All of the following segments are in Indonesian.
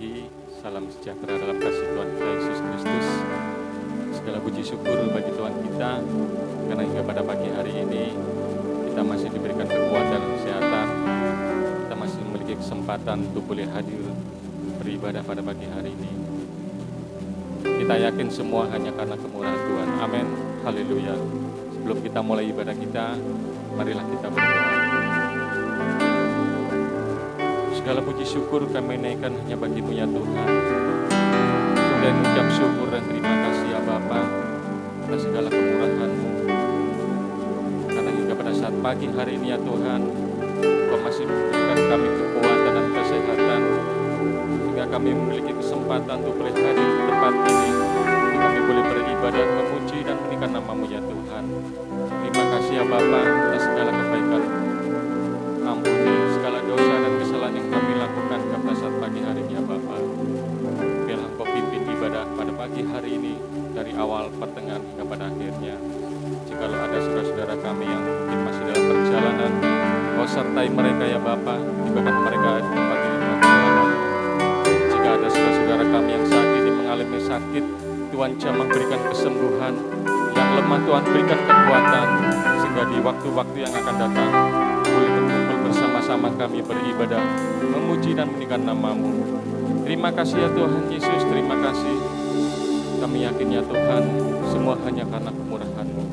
pagi, salam sejahtera dalam kasih Tuhan kita Yesus Kristus. Segala puji syukur bagi Tuhan kita, karena hingga pada pagi hari ini kita masih diberikan kekuatan dan kesehatan. Kita masih memiliki kesempatan untuk boleh hadir beribadah pada pagi hari ini. Kita yakin semua hanya karena kemurahan Tuhan. Amin. Haleluya. Sebelum kita mulai ibadah kita, marilah kita berdoa. Segala puji syukur kami naikkan hanya bagi-Mu ya Tuhan. Sudah mengucap syukur dan terima kasih ya Bapa atas segala kemurahan-Mu. Karena hingga pada saat pagi hari ini ya Tuhan, Kau masih memberikan kami kekuatan dan kesehatan, sehingga kami memiliki kesempatan untuk boleh hadir di tempat ini. Kami boleh beribadah, memuji dan meninggikan nama-Mu ya Tuhan. Terima kasih ya Bapa atas segala kebaikan. Ampuni segala dosa dan kesalahan yang kami lakukan pada saat pagi hari ini ya Bapa. Biarlah Kau pimpin ibadah pada pagi hari ini dari awal, pertengahan hingga pada akhirnya. Jikalau ada saudara-saudara kami yang mungkin masih dalam perjalanan, Kau sertai mereka ya Bapa, ibadah mereka di tempat ini dengan selamat. Jika ada saudara-saudara kami yang saat ini mengalami sakit, Tuhan jamah berikan kesembuhan. Yang lemah Tuhan berikan kekuatan, sehingga di waktu-waktu yang akan datang boleh berkumpul bersama-sama kami beribadah, memuji dan meninggikan nama-Mu. Terima kasih ya Tuhan Yesus, terima kasih. Kami yakin ya Tuhan, semua hanya karena kemurahan-Mu.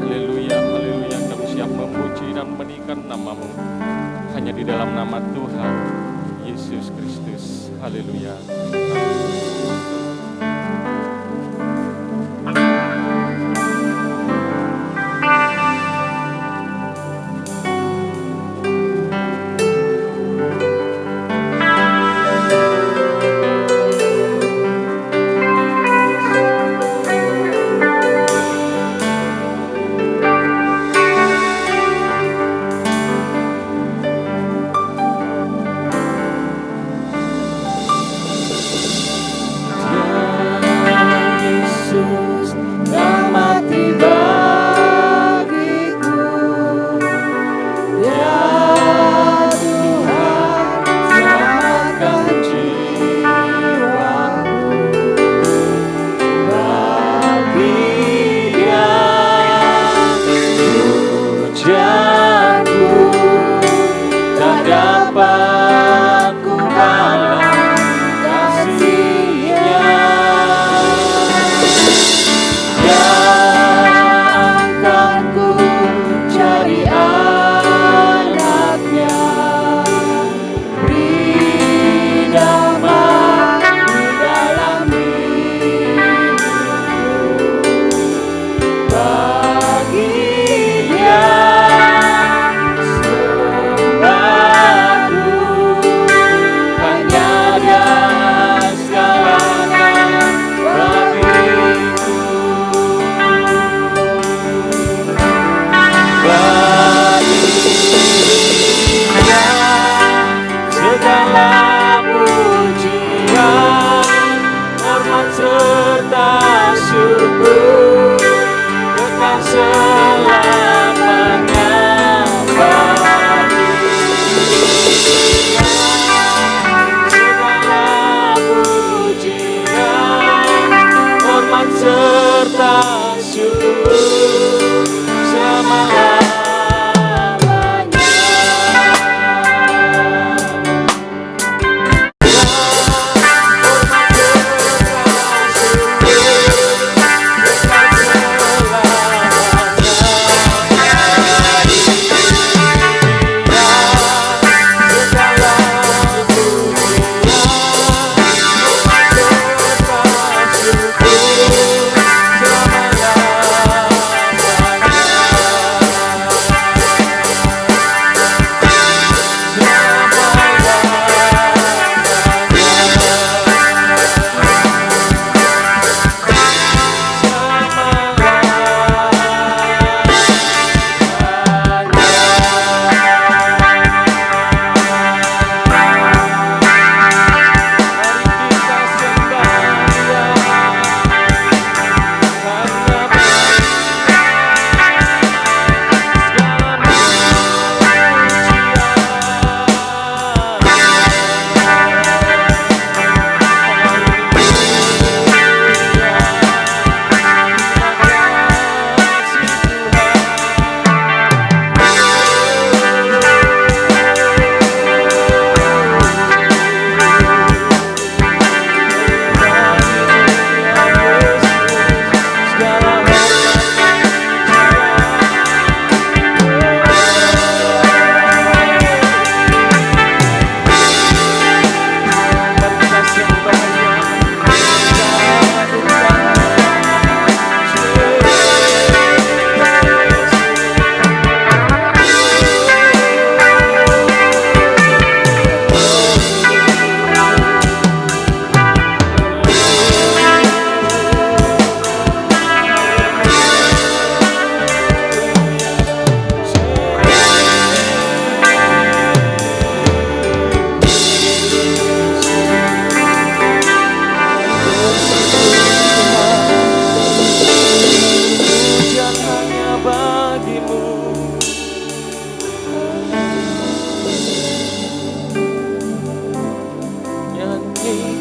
Haleluya, haleluya, kami siap memuji dan meninggikan nama-Mu. Hanya di dalam nama Tuhan Yesus Kristus. Haleluya.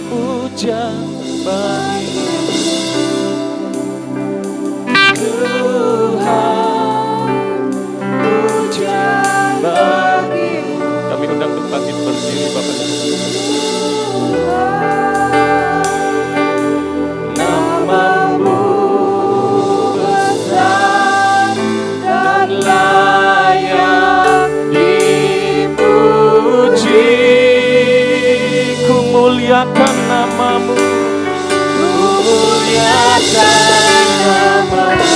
puja bagi Tuhan, puja bagi. Kami undang untuk bangkit berdiri Bapak Ibu. Namamu besar dan layak dipuji. Ku muliakan namamu, ku muliakan namamu.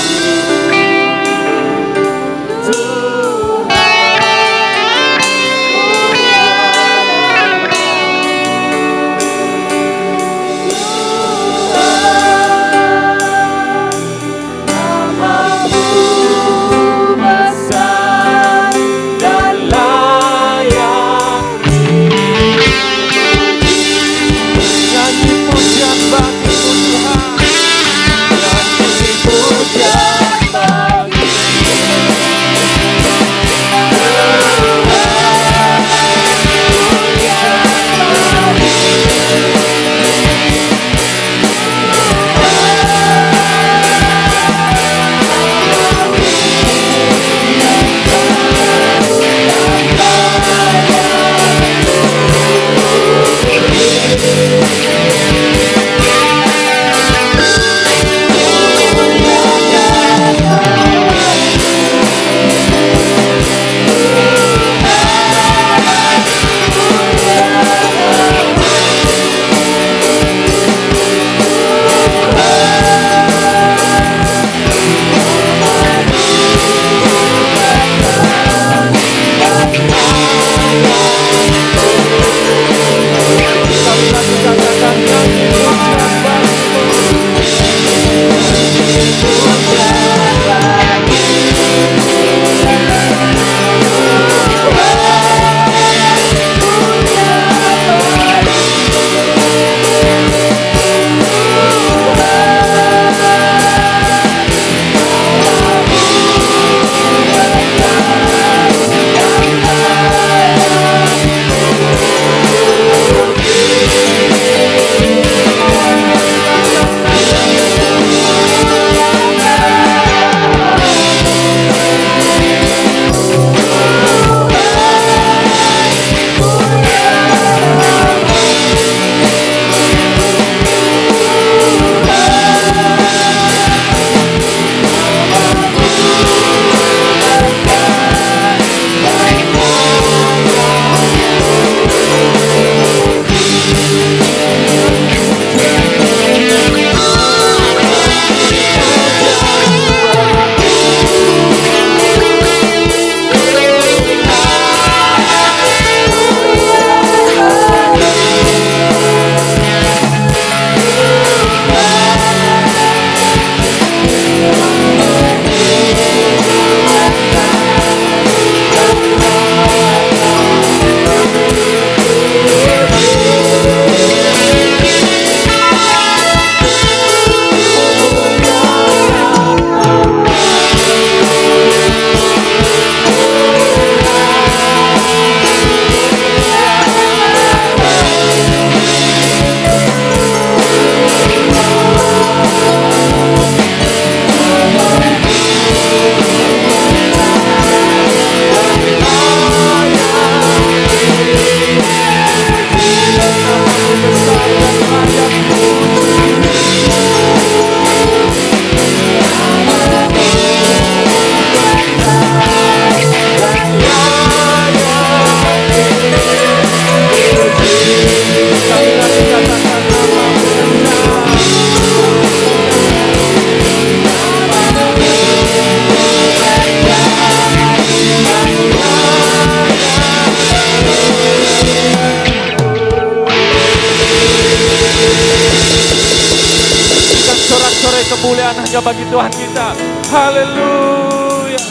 Kemuliaan hanya bagi Tuhan kita. Haleluya,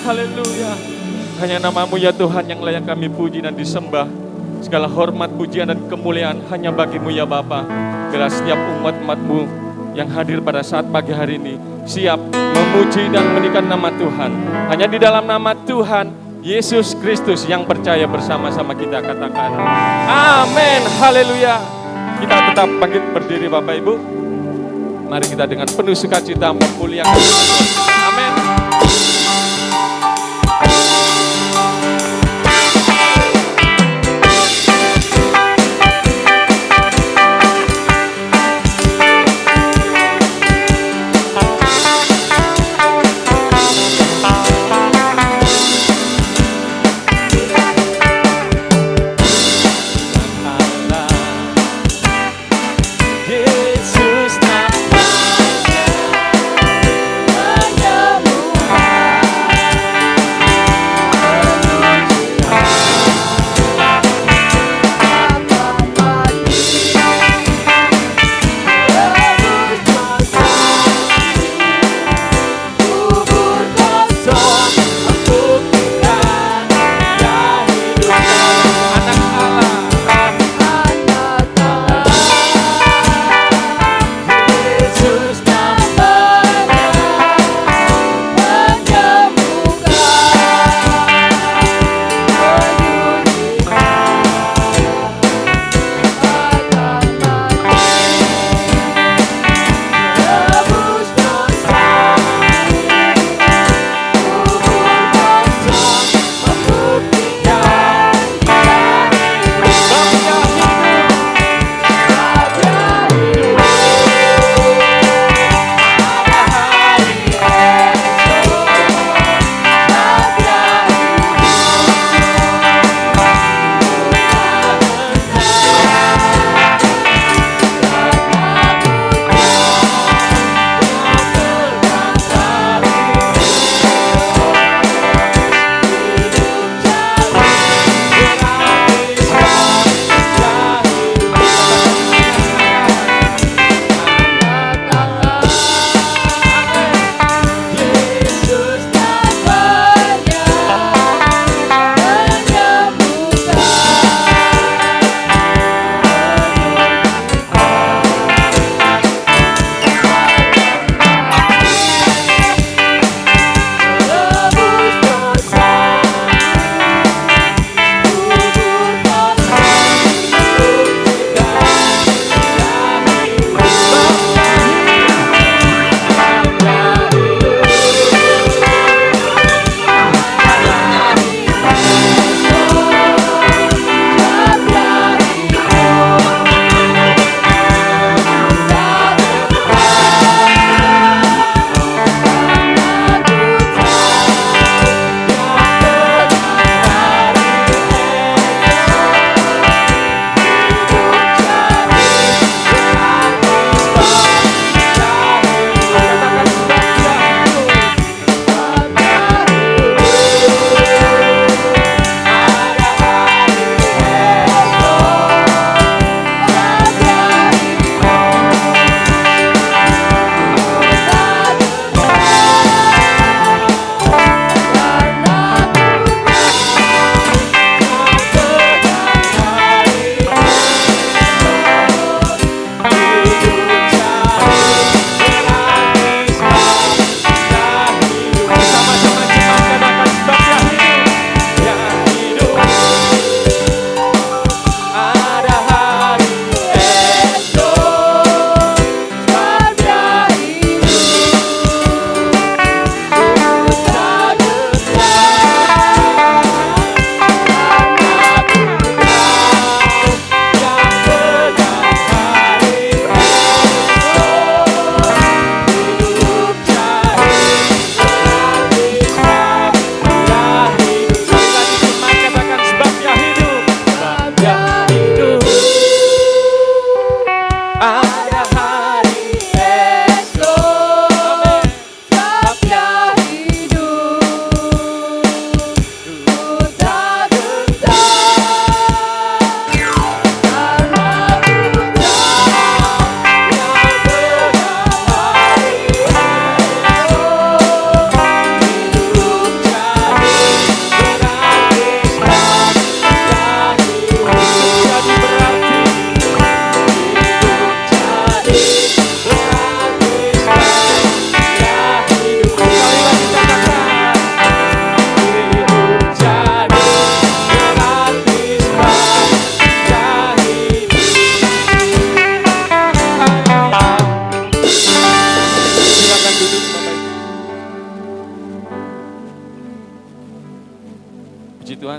haleluya. Hanya namamu ya Tuhan yang layak kami puji dan disembah. Segala hormat, pujian dan kemuliaan hanya bagimu ya Bapa. Bila setiap umat-umatmu yang hadir pada saat pagi hari ini siap memuji dan meninggikan nama Tuhan. Hanya di dalam nama Tuhan Yesus Kristus yang percaya bersama-sama kita katakan amin, haleluya. Kita tetap bangkit berdiri Bapak Ibu. Mari kita dengan penuh sukacita memuliakan Tuhan. Amin.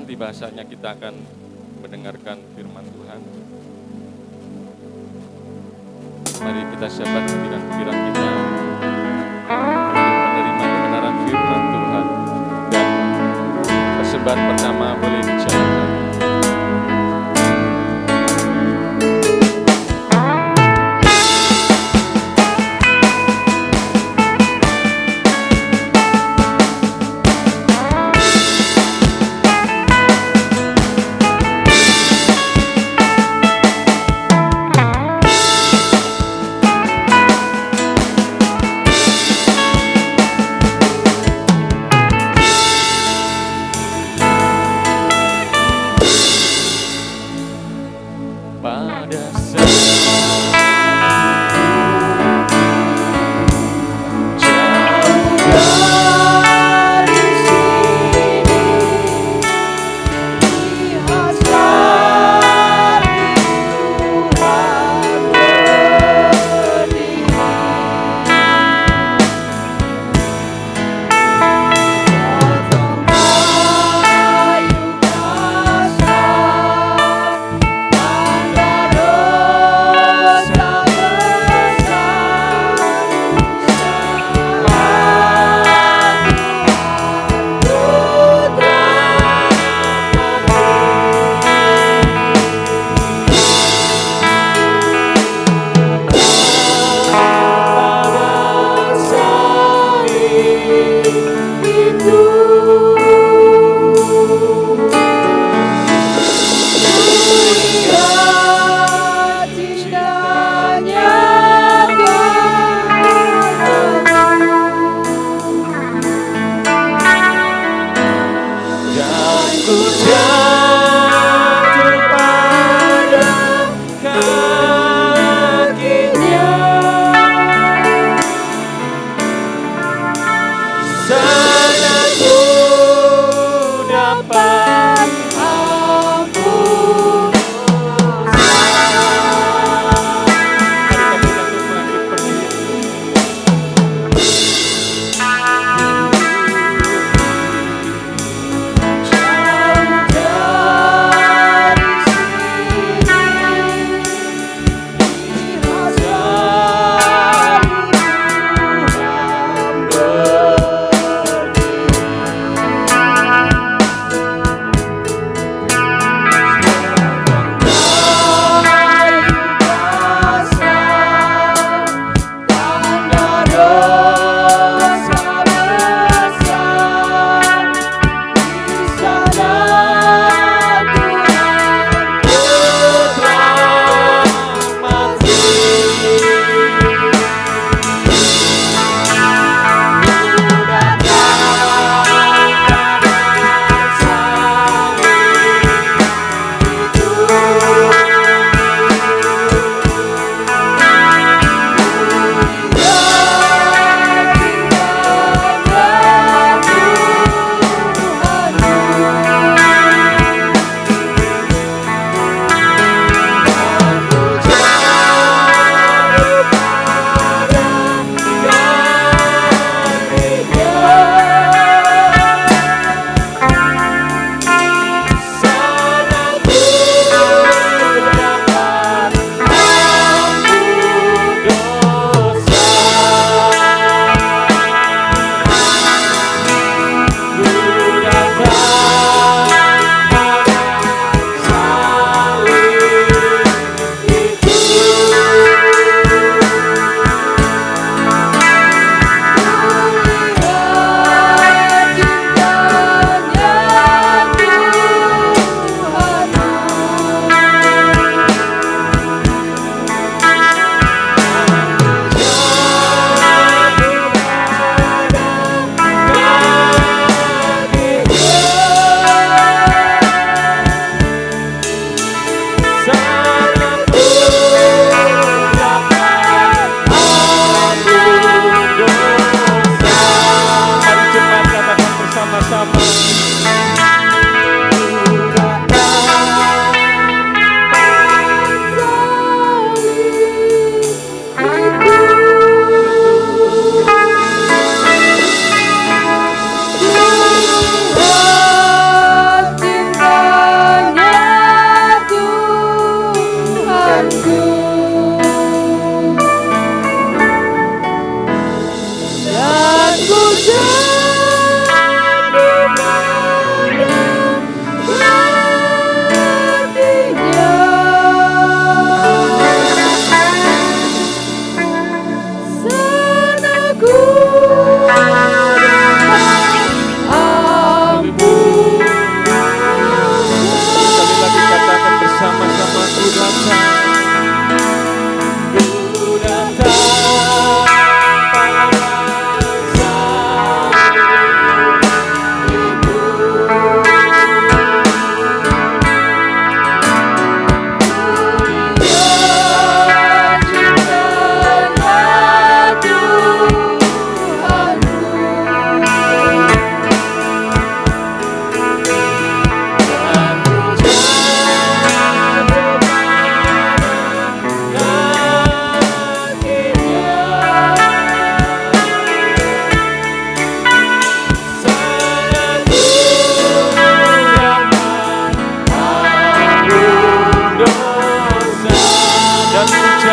nanti bahasanya kita akan mendengarkan firman Tuhan. Mari kita siapkan pikiran kita untuk menerima kebenaran firman Tuhan. Dan persembahan pertama boleh dijalankan.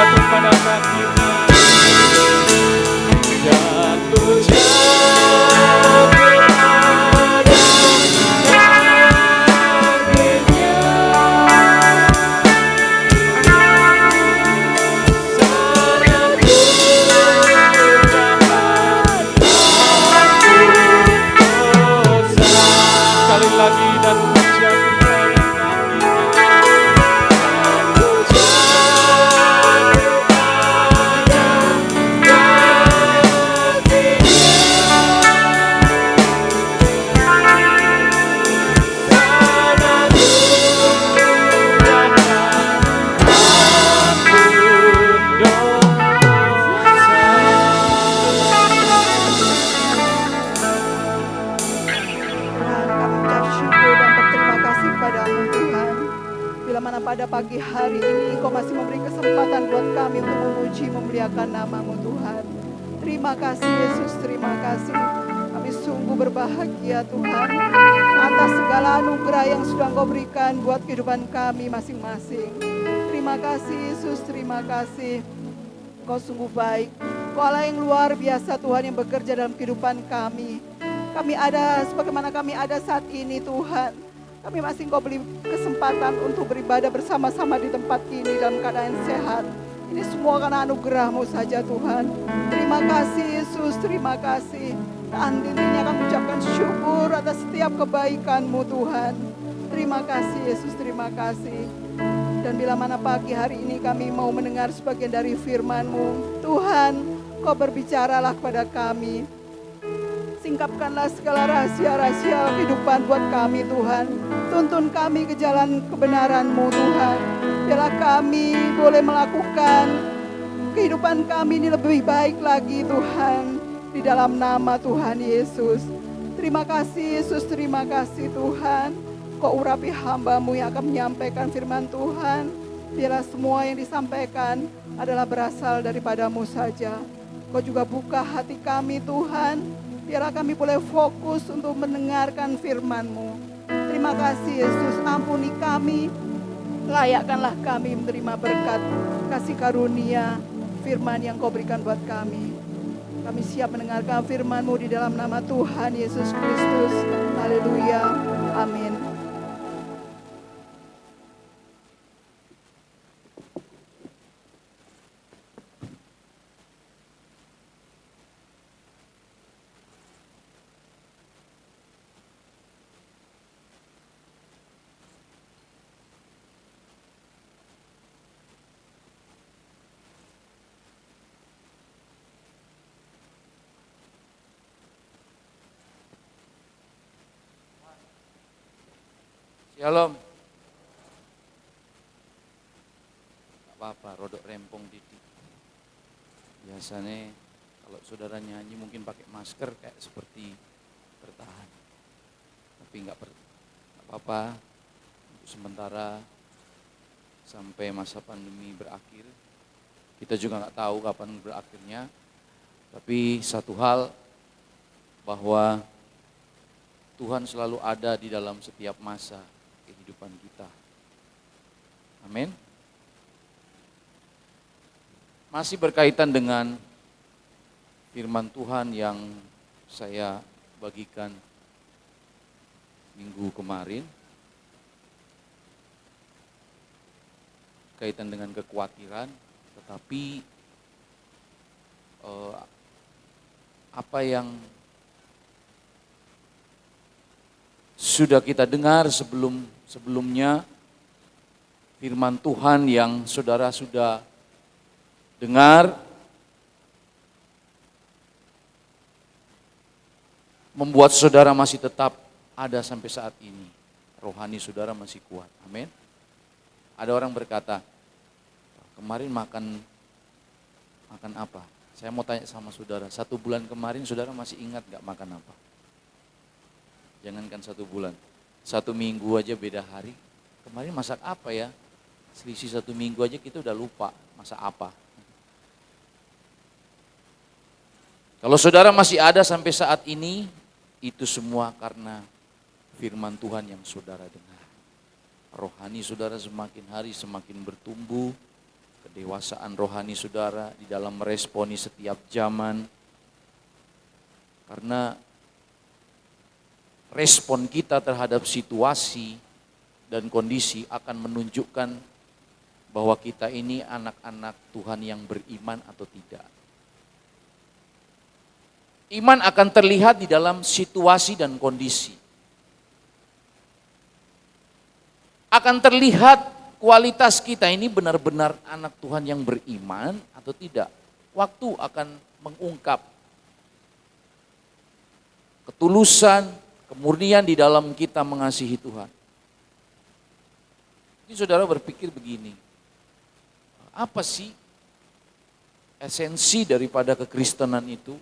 jatuh pada kakinya. Jatuh pada kakinya. Sekali lagi dan jatuh pada pada pagi hari ini Engkau masih memberi kesempatan buat kami untuk memuji, memuliakan nama-Mu Tuhan. Terima kasih Yesus, terima kasih. Kami sungguh berbahagia Tuhan atas segala anugerah yang sudah Engkau berikan buat kehidupan kami masing-masing. Terima kasih Yesus, terima kasih. Engkau sungguh baik. Engkau Allah yang luar biasa Tuhan yang bekerja dalam kehidupan kami. Kami ada sebagaimana kami ada saat ini Tuhan. Kami masih Engkau beri kesempatan untuk beribadah bersama-sama di tempat ini dalam keadaan sehat. Ini semua karena anugerah-Mu saja Tuhan. Terima kasih Yesus, terima kasih. Dan intinya kami ucapkan syukur atas setiap kebaikan-Mu Tuhan. Terima kasih Yesus, terima kasih. Dan bila mana pagi hari ini kami mau mendengar sebagian dari firman-Mu, Tuhan, Kau berbicaralah kepada kami. Singkapkanlah segala rahasia-rahasia kehidupan buat kami Tuhan. Tuntun kami ke jalan kebenaran-Mu Tuhan. Biarlah kami boleh melakukan kehidupan kami ini lebih baik lagi Tuhan. Di dalam nama Tuhan Yesus. Terima kasih Yesus, terima kasih Tuhan. Kau urapi hamba-Mu yang akan menyampaikan firman Tuhan. Biarlah semua yang disampaikan adalah berasal daripada-Mu saja. Kau juga buka hati kami Tuhan. Biarlah kami boleh fokus untuk mendengarkan firman-Mu. Terima kasih Yesus, ampuni kami. Layakkanlah kami menerima berkat kasih karunia firman yang Kau berikan buat kami. Kami siap mendengarkan firman-Mu di dalam nama Tuhan Yesus Kristus. Haleluya. Amin. Shalom. Gak apa-apa, rodok rempong titik. Biasanya kalau saudara nyanyi mungkin pakai masker kayak seperti bertahan. Tapi gak apa-apa, untuk sementara sampai masa pandemi berakhir. Kita juga gak tahu kapan berakhirnya. Tapi satu hal bahwa Tuhan selalu ada di dalam setiap masa kehidupan kita. Amin. Masih berkaitan dengan firman Tuhan yang saya bagikan minggu kemarin. Berkaitan dengan kekhawatiran, tetapi apa yang sudah kita dengar sebelumnya, firman Tuhan yang saudara sudah dengar, membuat saudara masih tetap ada sampai saat ini. Rohani saudara masih kuat, amin. Ada orang berkata, kemarin makan apa? Saya mau tanya sama saudara, 1 bulan kemarin saudara masih ingat gak makan apa? Jangankan 1 bulan, 1 minggu aja beda hari. Kemarin masak apa ya? Selisih 1 minggu aja kita udah lupa masak apa. Kalau saudara masih ada sampai saat ini, itu semua karena firman Tuhan yang saudara dengar. Rohani saudara semakin hari semakin bertumbuh, kedewasaan rohani saudara di dalam meresponi setiap zaman. Karena respon kita terhadap situasi dan kondisi akan menunjukkan bahwa kita ini anak-anak Tuhan yang beriman atau tidak. Iman akan terlihat di dalam situasi dan kondisi. Akan terlihat kualitas kita ini benar-benar anak Tuhan yang beriman atau tidak. Waktu akan mengungkap ketulusan, kemurnian di dalam kita mengasihi Tuhan. Ini saudara berpikir begini, apa sih esensi daripada kekristenan itu?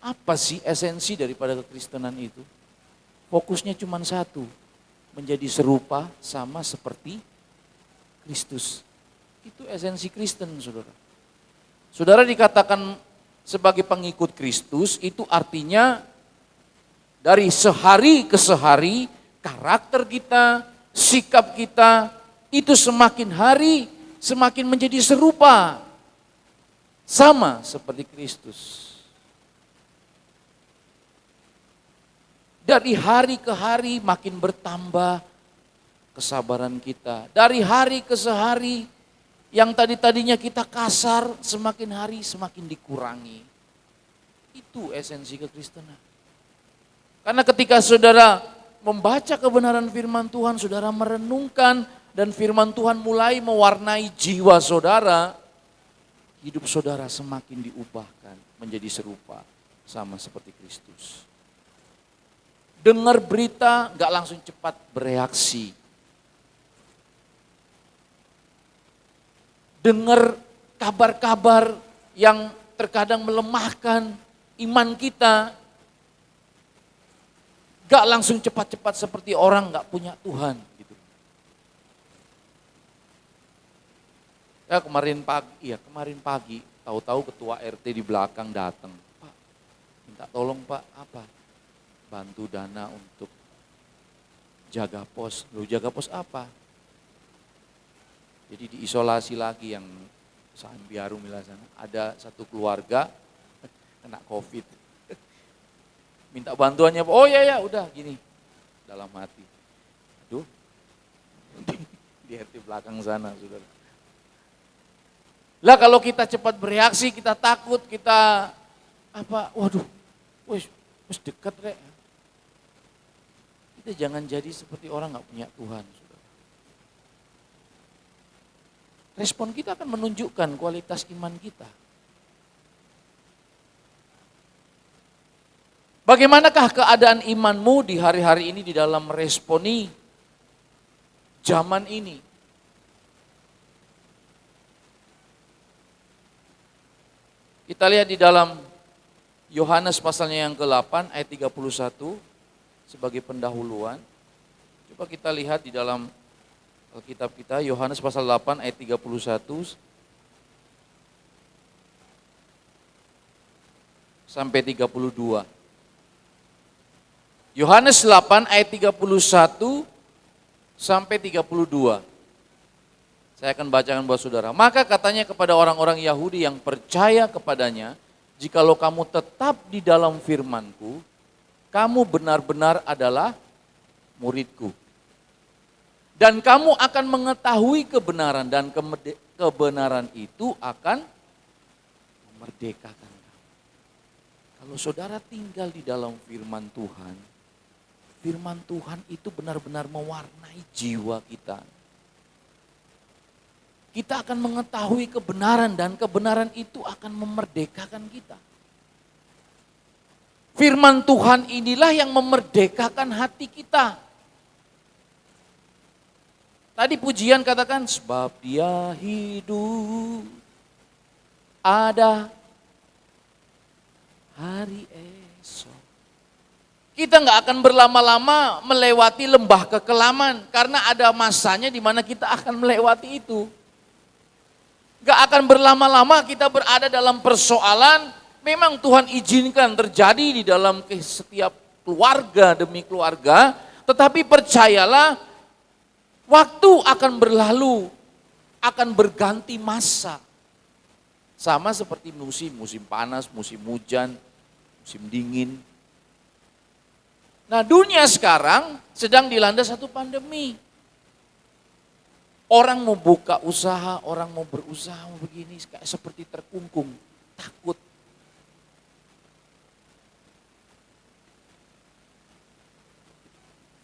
Apa sih esensi daripada kekristenan itu? Fokusnya cuma satu, menjadi serupa sama seperti Kristus. Itu esensi Kristen, saudara. Saudara dikatakan sebagai pengikut Kristus, itu artinya dari sehari ke sehari, karakter kita, sikap kita, itu semakin hari semakin menjadi serupa. Sama seperti Kristus. Dari hari ke hari makin bertambah kesabaran kita. Dari hari ke sehari yang tadinya kita kasar, semakin hari semakin dikurangi. Itu esensi kekristenan. Karena ketika saudara membaca kebenaran firman Tuhan, saudara merenungkan dan firman Tuhan mulai mewarnai jiwa saudara, hidup saudara semakin diubahkan menjadi serupa sama seperti Kristus. Dengar berita, gak langsung cepat bereaksi. Dengar kabar-kabar yang terkadang melemahkan iman kita, gak langsung cepat-cepat seperti orang gak punya Tuhan. Gitu. Ya kemarin pagi, tahu-tahu ketua RT di belakang datang. Pak, minta tolong Pak, apa? Bantu dana untuk jaga pos. Lu jaga pos apa? Jadi diisolasi lagi yang Sambiaru misalnya. Ada satu keluarga kena COVID. Minta bantuannya, oh ya udah gini. Dalam hati. Aduh, di RT belakang sana saudara. Lah kalau kita cepat bereaksi, kita takut, kita waduh, wis dekat rek. Kita jangan jadi seperti orang gak punya Tuhan. Saudara. Respon kita akan menunjukkan kualitas iman kita. Bagaimanakah keadaan imanmu di hari-hari ini di dalam meresponi zaman ini? Kita lihat di dalam Yohanes pasalnya yang ke-8 ayat 31. Sebagai pendahuluan, coba kita lihat di dalam Alkitab kita, Yohanes pasal 8 ayat 31 sampai 32. Yohanes 8 ayat 31 sampai 32. Saya akan bacakan buat saudara. Maka katanya kepada orang-orang Yahudi yang percaya kepadanya, jikalau kamu tetap di dalam firman-Ku, kamu benar-benar adalah muridku. Dan kamu akan mengetahui kebenaran dan kebenaran itu akan memerdekakan kamu. Kalau saudara tinggal di dalam firman Tuhan itu benar-benar mewarnai jiwa kita. Kita akan mengetahui kebenaran dan kebenaran itu akan memerdekakan kita. Firman Tuhan inilah yang memerdekakan hati kita. Tadi pujian katakan, sebab Dia hidup, ada hari esok. Kita nggak akan berlama-lama melewati lembah kekelaman, karena ada masanya di mana kita akan melewati itu. Nggak akan berlama-lama kita berada dalam persoalan. Memang Tuhan izinkan terjadi di dalam setiap keluarga demi keluarga, tetapi percayalah waktu akan berlalu akan berganti masa. Sama seperti musim panas, musim hujan, musim dingin. Nah, dunia sekarang sedang dilanda satu pandemi. Orang mau buka usaha, orang mau berusaha, mau begini, kayak seperti terkungkung, takut.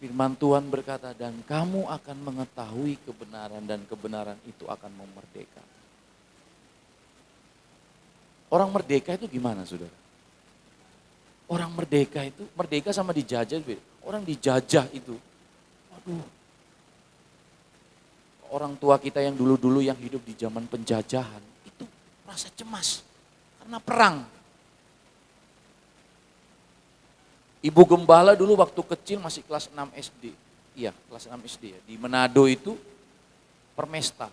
Firman Tuhan berkata, dan kamu akan mengetahui kebenaran dan kebenaran itu akan memerdekakan. Orang merdeka itu gimana, saudara? Orang merdeka itu, merdeka sama dijajah. Orang dijajah itu, waduh. Orang tua kita yang dulu-dulu yang hidup di zaman penjajahan, itu merasa cemas karena perang. Ibu gembala dulu waktu kecil masih kelas 6 SD. Iya, kelas 6 SD ya. Di Manado itu permesta.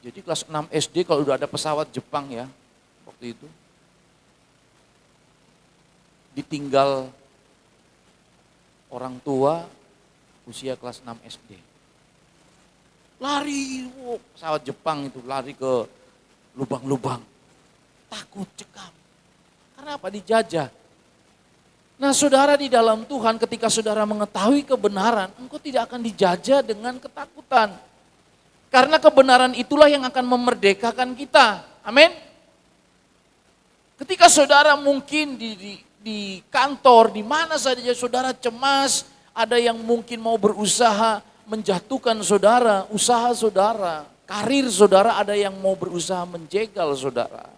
Jadi kelas 6 SD kalau udah ada pesawat Jepang ya, waktu itu ditinggal orang tua usia kelas 6 SD. Lari, pesawat Jepang itu lari ke lubang-lubang. Takut, cekam. Karena apa? Dijajah. Nah, saudara, di dalam Tuhan ketika saudara mengetahui kebenaran, engkau tidak akan dijajah dengan ketakutan. Karena kebenaran itulah yang akan memerdekakan kita. Amin. Ketika saudara mungkin di kantor, di mana saja saudara cemas, ada yang mungkin mau berusaha menjatuhkan saudara, usaha saudara, karir saudara, ada yang mau berusaha menjegal saudara.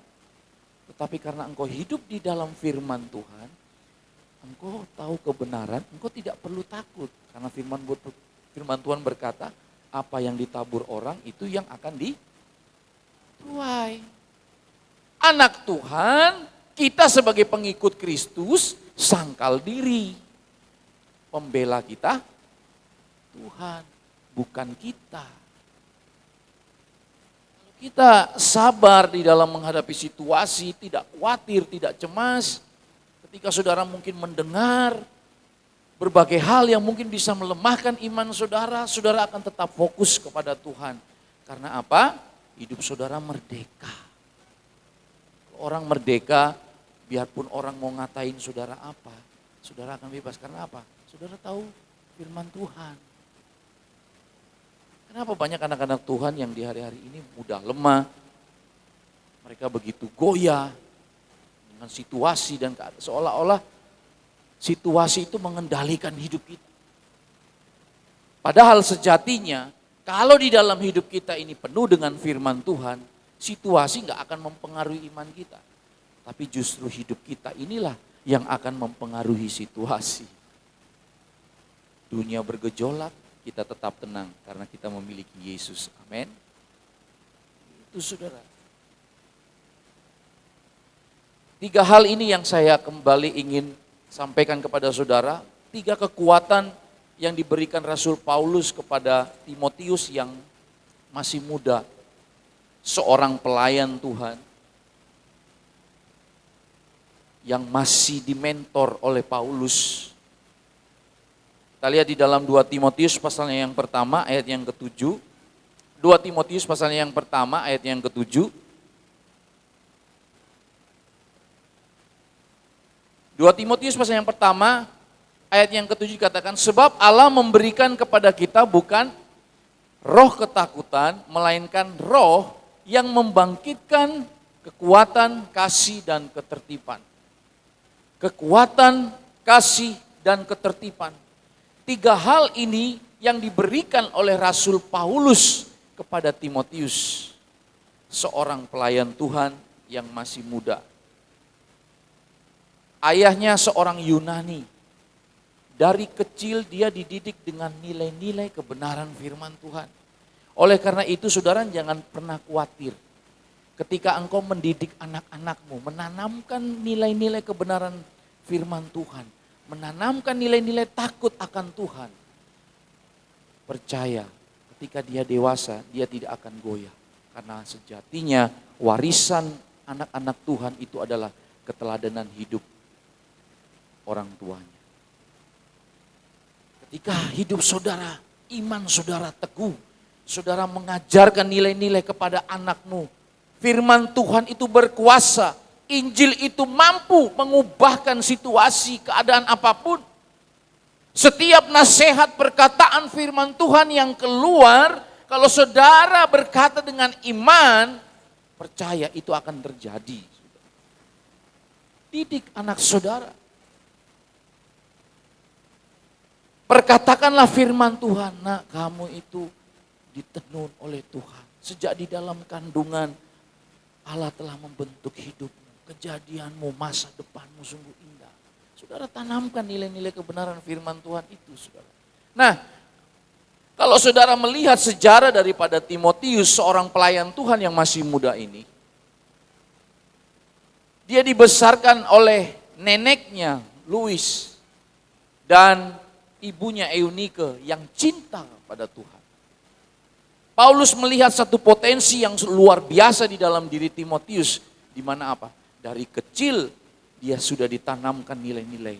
Tetapi karena engkau hidup di dalam firman Tuhan, engkau tahu kebenaran, engkau tidak perlu takut. Karena firman Tuhan berkata, apa yang ditabur orang itu yang akan dituai. Anak Tuhan, kita sebagai pengikut Kristus, sangkal diri. Pembela kita, Tuhan, bukan kita. Kita sabar di dalam menghadapi situasi, tidak khawatir, tidak cemas. Ketika saudara mungkin mendengar berbagai hal yang mungkin bisa melemahkan iman saudara, saudara akan tetap fokus kepada Tuhan. Karena apa? Hidup saudara merdeka. Orang merdeka, biarpun orang mau ngatain saudara apa, saudara akan bebas. Karena apa? Saudara tahu firman Tuhan. Kenapa banyak anak-anak Tuhan yang di hari-hari ini mudah lemah, mereka begitu goyah dengan situasi dan seolah-olah situasi itu mengendalikan hidup kita. Padahal sejatinya kalau di dalam hidup kita ini penuh dengan firman Tuhan, situasi gak akan mempengaruhi iman kita. Tapi justru hidup kita inilah yang akan mempengaruhi situasi. Dunia bergejolak, kita tetap tenang karena kita memiliki Yesus. Amin. Itu saudara. 3 hal ini yang saya kembali ingin sampaikan kepada saudara. 3 kekuatan yang diberikan Rasul Paulus kepada Timotius yang masih muda. Seorang pelayan Tuhan. Yang masih dimentor oleh Paulus. Kita lihat di dalam 2 Timotius pasalnya yang pertama ayat yang ke-7. 2 Timotius pasalnya yang pertama ayat yang ke-7. 2 Timotius pasal yang pertama ayat yang ke-7 dikatakan, sebab Allah memberikan kepada kita bukan roh ketakutan, melainkan roh yang membangkitkan kekuatan, kasih, dan ketertiban. Kekuatan, kasih, dan ketertiban. 3 hal ini yang diberikan oleh Rasul Paulus kepada Timotius, seorang pelayan Tuhan yang masih muda. Ayahnya seorang Yunani. Dari kecil dia dididik dengan nilai-nilai kebenaran firman Tuhan. Oleh karena itu saudara jangan pernah khawatir. Ketika engkau mendidik anak-anakmu, menanamkan nilai-nilai kebenaran firman Tuhan. Menanamkan nilai-nilai takut akan Tuhan. Percaya ketika dia dewasa dia tidak akan goyah. Karena sejatinya warisan anak-anak Tuhan itu adalah keteladanan hidup orang tuanya. Ketika hidup saudara, iman saudara teguh, saudara mengajarkan nilai-nilai kepada anakmu. Firman Tuhan itu berkuasa. Injil itu mampu mengubahkan situasi, keadaan apapun. Setiap nasihat perkataan firman Tuhan yang keluar, kalau saudara berkata dengan iman, percaya itu akan terjadi. Didik anak saudara. Perkatakanlah firman Tuhan, nak kamu itu ditenun oleh Tuhan. Sejak di dalam kandungan, Allah telah membentuk hidupmu, kejadianmu, masa depanmu sungguh indah. Saudara tanamkan nilai-nilai kebenaran firman Tuhan itu, saudara. Nah, kalau saudara melihat sejarah daripada Timotius, seorang pelayan Tuhan yang masih muda ini, dia dibesarkan oleh neneknya, Louis, dan ibunya Eunike yang cinta pada Tuhan. Paulus melihat satu potensi yang luar biasa di dalam diri Timotius, di mana apa? Dari kecil dia sudah ditanamkan nilai-nilai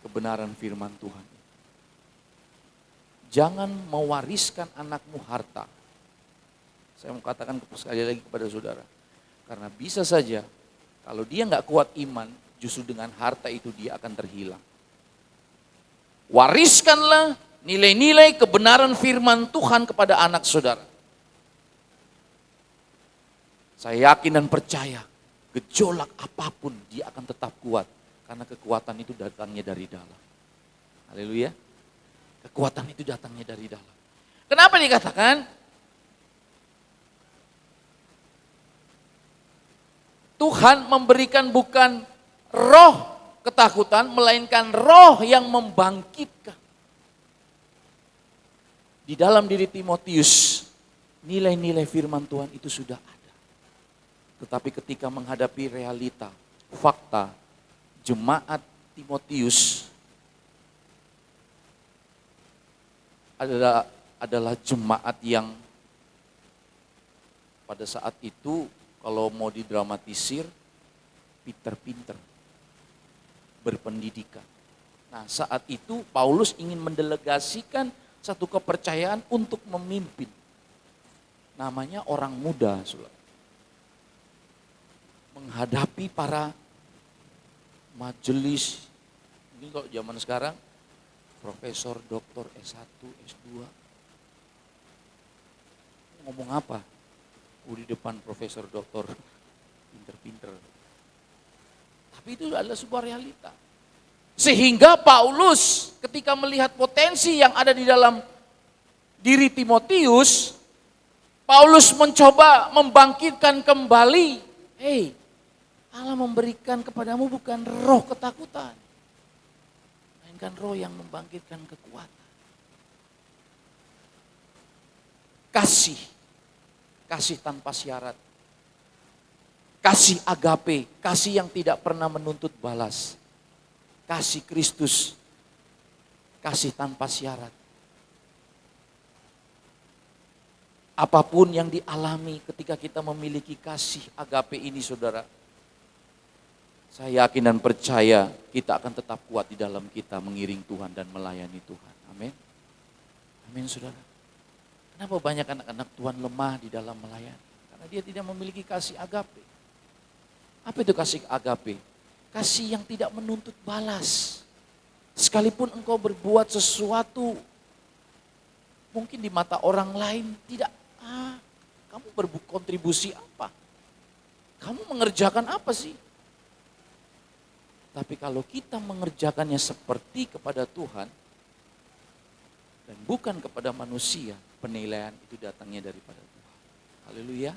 kebenaran firman Tuhan. Jangan mewariskan anakmu harta. Saya mau katakan sekali lagi kepada saudara, karena bisa saja kalau dia nggak kuat iman, justru dengan harta itu dia akan terhilang. Wariskanlah nilai-nilai kebenaran firman Tuhan kepada anak saudara. Saya yakin dan percaya, gejolak apapun dia akan tetap kuat. Karena kekuatan itu datangnya dari dalam. Haleluya. Kekuatan itu datangnya dari dalam. Kenapa dikatakan? Tuhan memberikan bukan roh ketakutan, melainkan roh yang membangkitkan. Di dalam diri Timotius, nilai-nilai firman Tuhan itu sudah ada. Tetapi ketika menghadapi realita, fakta, jemaat Timotius adalah jemaat yang pada saat itu kalau mau didramatisir, pinter-pinter, berpendidikan. Nah, saat itu Paulus ingin mendelegasikan satu kepercayaan untuk memimpin. Namanya orang muda, saudara. Menghadapi para majelis, mungkin kalau zaman sekarang, profesor, doktor, S1, S2. Ngomong apa? Di depan profesor, doktor, pinter-pinter. Tapi itu adalah sebuah realita. Sehingga Paulus ketika melihat potensi yang ada di dalam diri Timotius, Paulus mencoba membangkitkan kembali. Allah memberikan kepadamu bukan roh ketakutan, melainkan roh yang membangkitkan kekuatan. Kasih tanpa syarat. Kasih agape, kasih yang tidak pernah menuntut balas. Kasih Kristus, kasih tanpa syarat. Apapun yang dialami ketika kita memiliki kasih agape ini, saudara, saya yakin dan percaya kita akan tetap kuat di dalam kita mengiring Tuhan dan melayani Tuhan. Amin. Amin, saudara. Kenapa banyak anak-anak Tuhan lemah di dalam melayani? Karena dia tidak memiliki kasih agape. Apa itu kasih agape? Kasih yang tidak menuntut balas. Sekalipun engkau berbuat sesuatu, mungkin di mata orang lain tidak, kamu berkontribusi apa? Kamu mengerjakan apa sih? Tapi kalau kita mengerjakannya seperti kepada Tuhan, dan bukan kepada manusia, penilaian itu datangnya daripada Tuhan. Haleluya.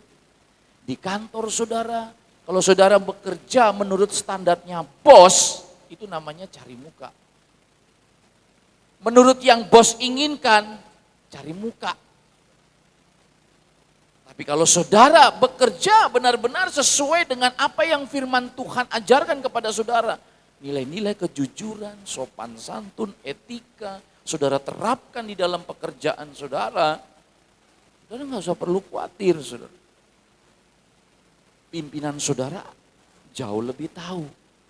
Di kantor saudara, kalau saudara bekerja menurut standarnya bos, itu namanya cari muka. Menurut yang bos inginkan, cari muka. Tapi kalau saudara bekerja benar-benar sesuai dengan apa yang firman Tuhan ajarkan kepada saudara, nilai-nilai kejujuran, sopan santun, etika, saudara terapkan di dalam pekerjaan saudara, saudara nggak usah perlu khawatir, saudara. Pimpinan saudara jauh lebih tahu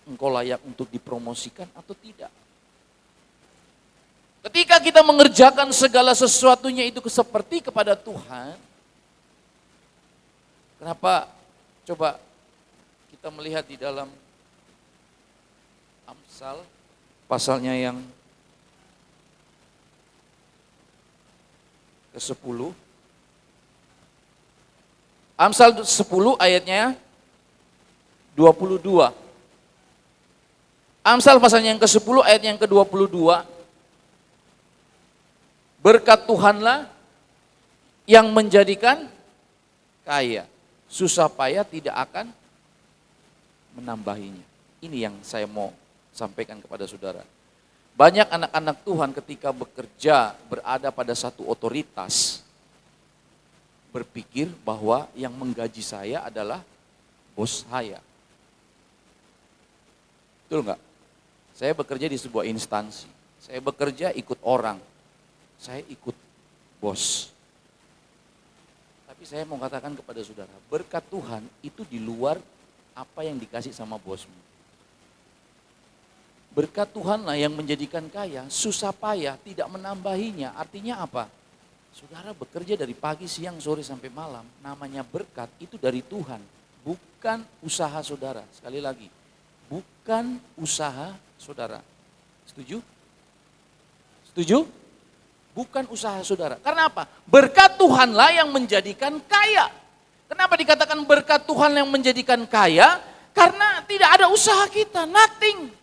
engkau layak untuk dipromosikan atau tidak. Ketika kita mengerjakan segala sesuatunya itu seperti kepada Tuhan, kenapa coba kita melihat di dalam Amsal pasalnya yang ke-10. Amsal 10 ayatnya 22. Amsal pasalnya yang ke-10 ayat yang ke-22. Berkat Tuhanlah yang menjadikan kaya, susah payah tidak akan menambahinya. Ini yang saya mau sampaikan kepada saudara. Banyak anak-anak Tuhan ketika bekerja berada pada satu otoritas, berpikir bahwa yang menggaji saya adalah bos saya. Betul enggak? Saya bekerja di sebuah instansi, saya bekerja ikut orang, saya ikut bos. Tapi saya mau katakan kepada saudara, berkat Tuhan itu di luar apa yang dikasih sama bosmu. Berkat Tuhanlah yang menjadikan kaya, susah payah, tidak menambahinya. Artinya apa? Saudara bekerja dari pagi, siang, sore sampai malam. Namanya berkat itu dari Tuhan, bukan usaha saudara. Sekali lagi, bukan usaha saudara. Setuju? Setuju? Bukan usaha saudara. Karena apa? Berkat Tuhanlah yang menjadikan kaya. Kenapa dikatakan berkat Tuhan yang menjadikan kaya? Karena tidak ada usaha kita, nothing.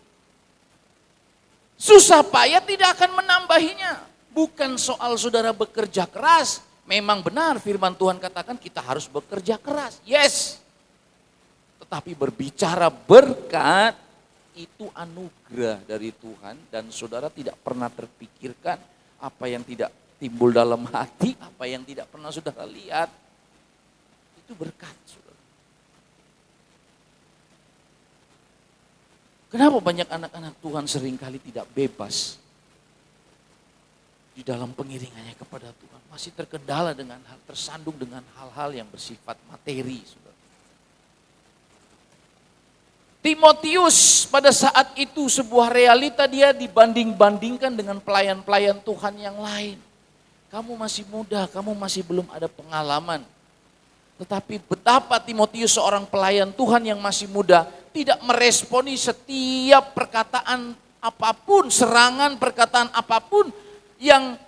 Susah payah tidak akan menambahinya. Bukan soal saudara bekerja keras. Memang benar firman Tuhan katakan kita harus bekerja keras. Yes. Tetapi berbicara berkat itu anugerah dari Tuhan. Dan saudara tidak pernah terpikirkan apa yang tidak timbul dalam hati, apa yang tidak pernah saudara lihat. Itu berkat saudara. Kenapa banyak anak-anak Tuhan seringkali tidak bebas di dalam pengiringannya kepada Tuhan, masih terkendala dengan hal, tersandung dengan hal-hal yang bersifat materi, saudara. Timotius pada saat itu sebuah realita, dia dibanding-bandingkan dengan pelayan-pelayan Tuhan yang lain. Kamu masih muda, kamu masih belum ada pengalaman. Tetapi betapa Timotius seorang pelayan Tuhan yang masih muda tidak meresponi setiap perkataan apapun, serangan perkataan apapun yang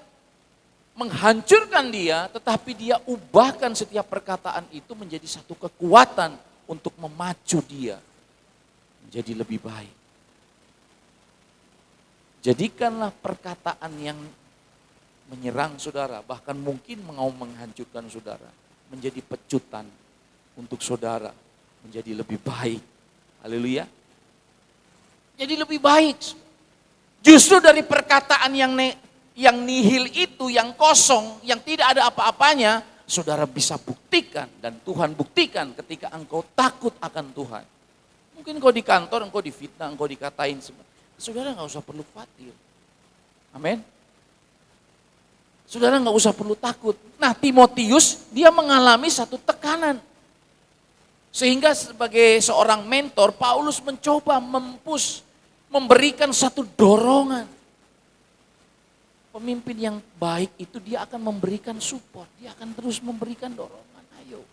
menghancurkan dia, tetapi dia ubahkan setiap perkataan itu menjadi satu kekuatan untuk memacu dia menjadi lebih baik. Jadikanlah perkataan yang menyerang saudara, bahkan mungkin mau menghancurkan saudara, menjadi pecutan untuk saudara menjadi lebih baik. Haleluya. Jadi lebih baik. Justru dari perkataan yang nihil itu, yang kosong, yang tidak ada apa-apanya, saudara bisa buktikan dan Tuhan buktikan ketika engkau takut akan Tuhan. Mungkin engkau di kantor, engkau difitnah, engkau dikatain semua. Saudara nggak usah perlu khawatir. Amin. Saudara nggak usah perlu takut. Nah, Timotius dia mengalami satu tekanan. Sehingga sebagai seorang mentor, Paulus mencoba memberikan satu dorongan. Pemimpin yang baik itu dia akan memberikan support, dia akan terus memberikan dorongan. Ayo.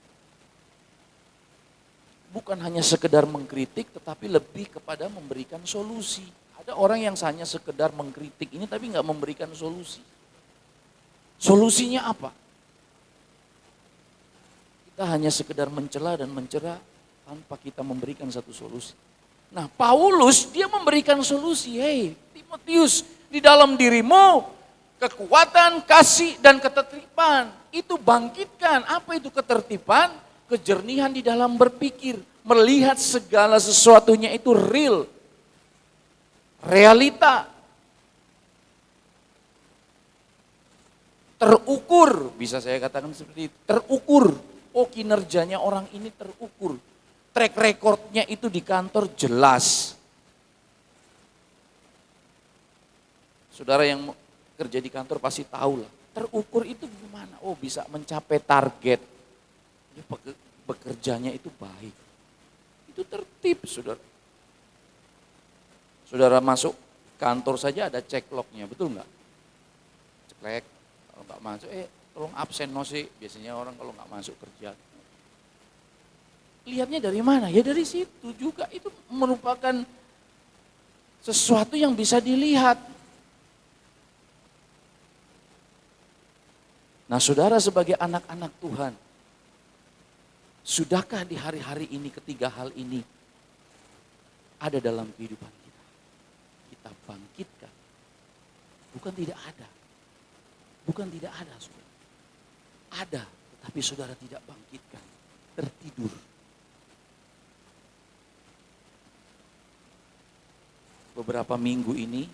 Bukan hanya sekedar mengkritik, tetapi lebih kepada memberikan solusi. Ada orang yang hanya sekedar mengkritik ini tapi nggak memberikan solusi. Solusinya apa? Kita hanya sekedar mencela dan mencela tanpa kita memberikan satu solusi. Nah, Paulus dia memberikan solusi. Hei, Timotius, di dalam dirimu kekuatan, kasih, dan ketertiban. Itu bangkitkan. Apa itu ketertiban? Kejernihan di dalam berpikir. Melihat segala sesuatunya itu real. Realita. Terukur, bisa saya katakan seperti itu. Terukur. Oh, kinerjanya orang ini terukur. Track recordnya itu di kantor jelas. Saudara yang kerja di kantor pasti tahu lah. Terukur itu gimana? Oh, bisa mencapai target. Dia bekerjanya itu baik. Itu tertib, saudara. Saudara masuk kantor saja ada cek lognya, betul nggak? Lek, kalau nggak masuk, tolong absen no sih. Biasanya orang kalau nggak masuk kerja. Lihatnya dari mana? Ya dari situ juga. Itu merupakan sesuatu yang bisa dilihat. Nah saudara sebagai anak-anak Tuhan, sudahkah di hari-hari ini ketiga hal ini ada dalam kehidupan kita? Kita bangkitkan. Bukan tidak ada. Bukan tidak ada, saudara. Ada, tetapi saudara tidak bangkitkan. Tertidur. Beberapa minggu ini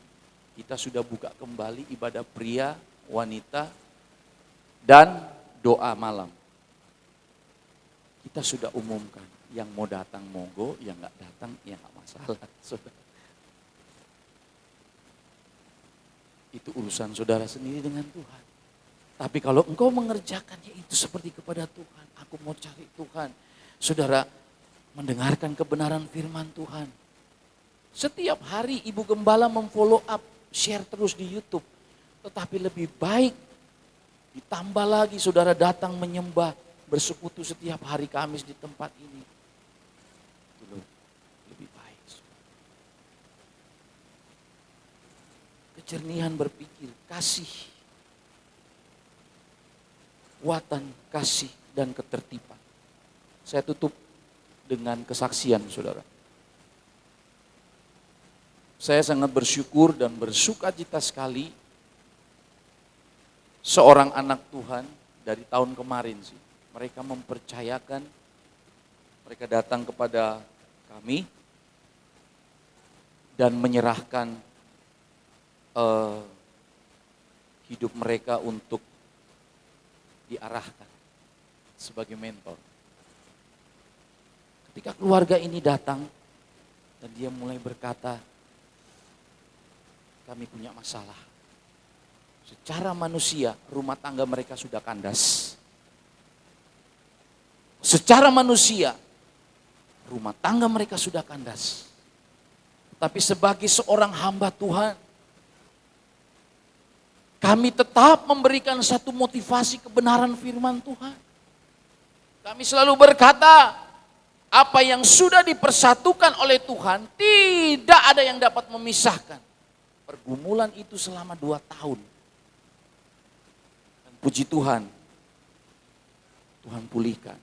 kita sudah buka kembali ibadah pria, wanita, dan doa malam. Kita sudah umumkan, yang mau datang monggo, yang nggak datang ya nggak masalah. Saudara. Itu urusan saudara sendiri dengan Tuhan. Tapi kalau engkau mengerjakannya itu seperti kepada Tuhan, aku mau cari Tuhan. Saudara mendengarkan kebenaran firman Tuhan. Setiap hari Ibu Gembala memfollow up, share terus di YouTube. Tetapi lebih baik ditambah lagi saudara datang menyembah, bersekutu setiap hari Kamis di tempat ini. Itu lebih baik. Kejernihan berpikir, kasih, kekuatan, kasih, dan ketertiban. Saya tutup dengan kesaksian saudara. Saya sangat bersyukur dan bersukacita sekali seorang anak Tuhan dari tahun kemarin sih. Mereka mempercayakan, mereka datang kepada kami dan menyerahkan hidup mereka untuk diarahkan sebagai mentor. Ketika keluarga ini datang dan dia mulai berkata, kami punya masalah. Secara manusia, rumah tangga mereka sudah kandas. Secara manusia, rumah tangga mereka sudah kandas. Tapi sebagai seorang hamba Tuhan, kami tetap memberikan satu motivasi kebenaran firman Tuhan. Kami selalu berkata, apa yang sudah dipersatukan oleh Tuhan, tidak ada yang dapat memisahkan. Pergumulan itu selama 2 tahun. Dan puji Tuhan, Tuhan pulihkan.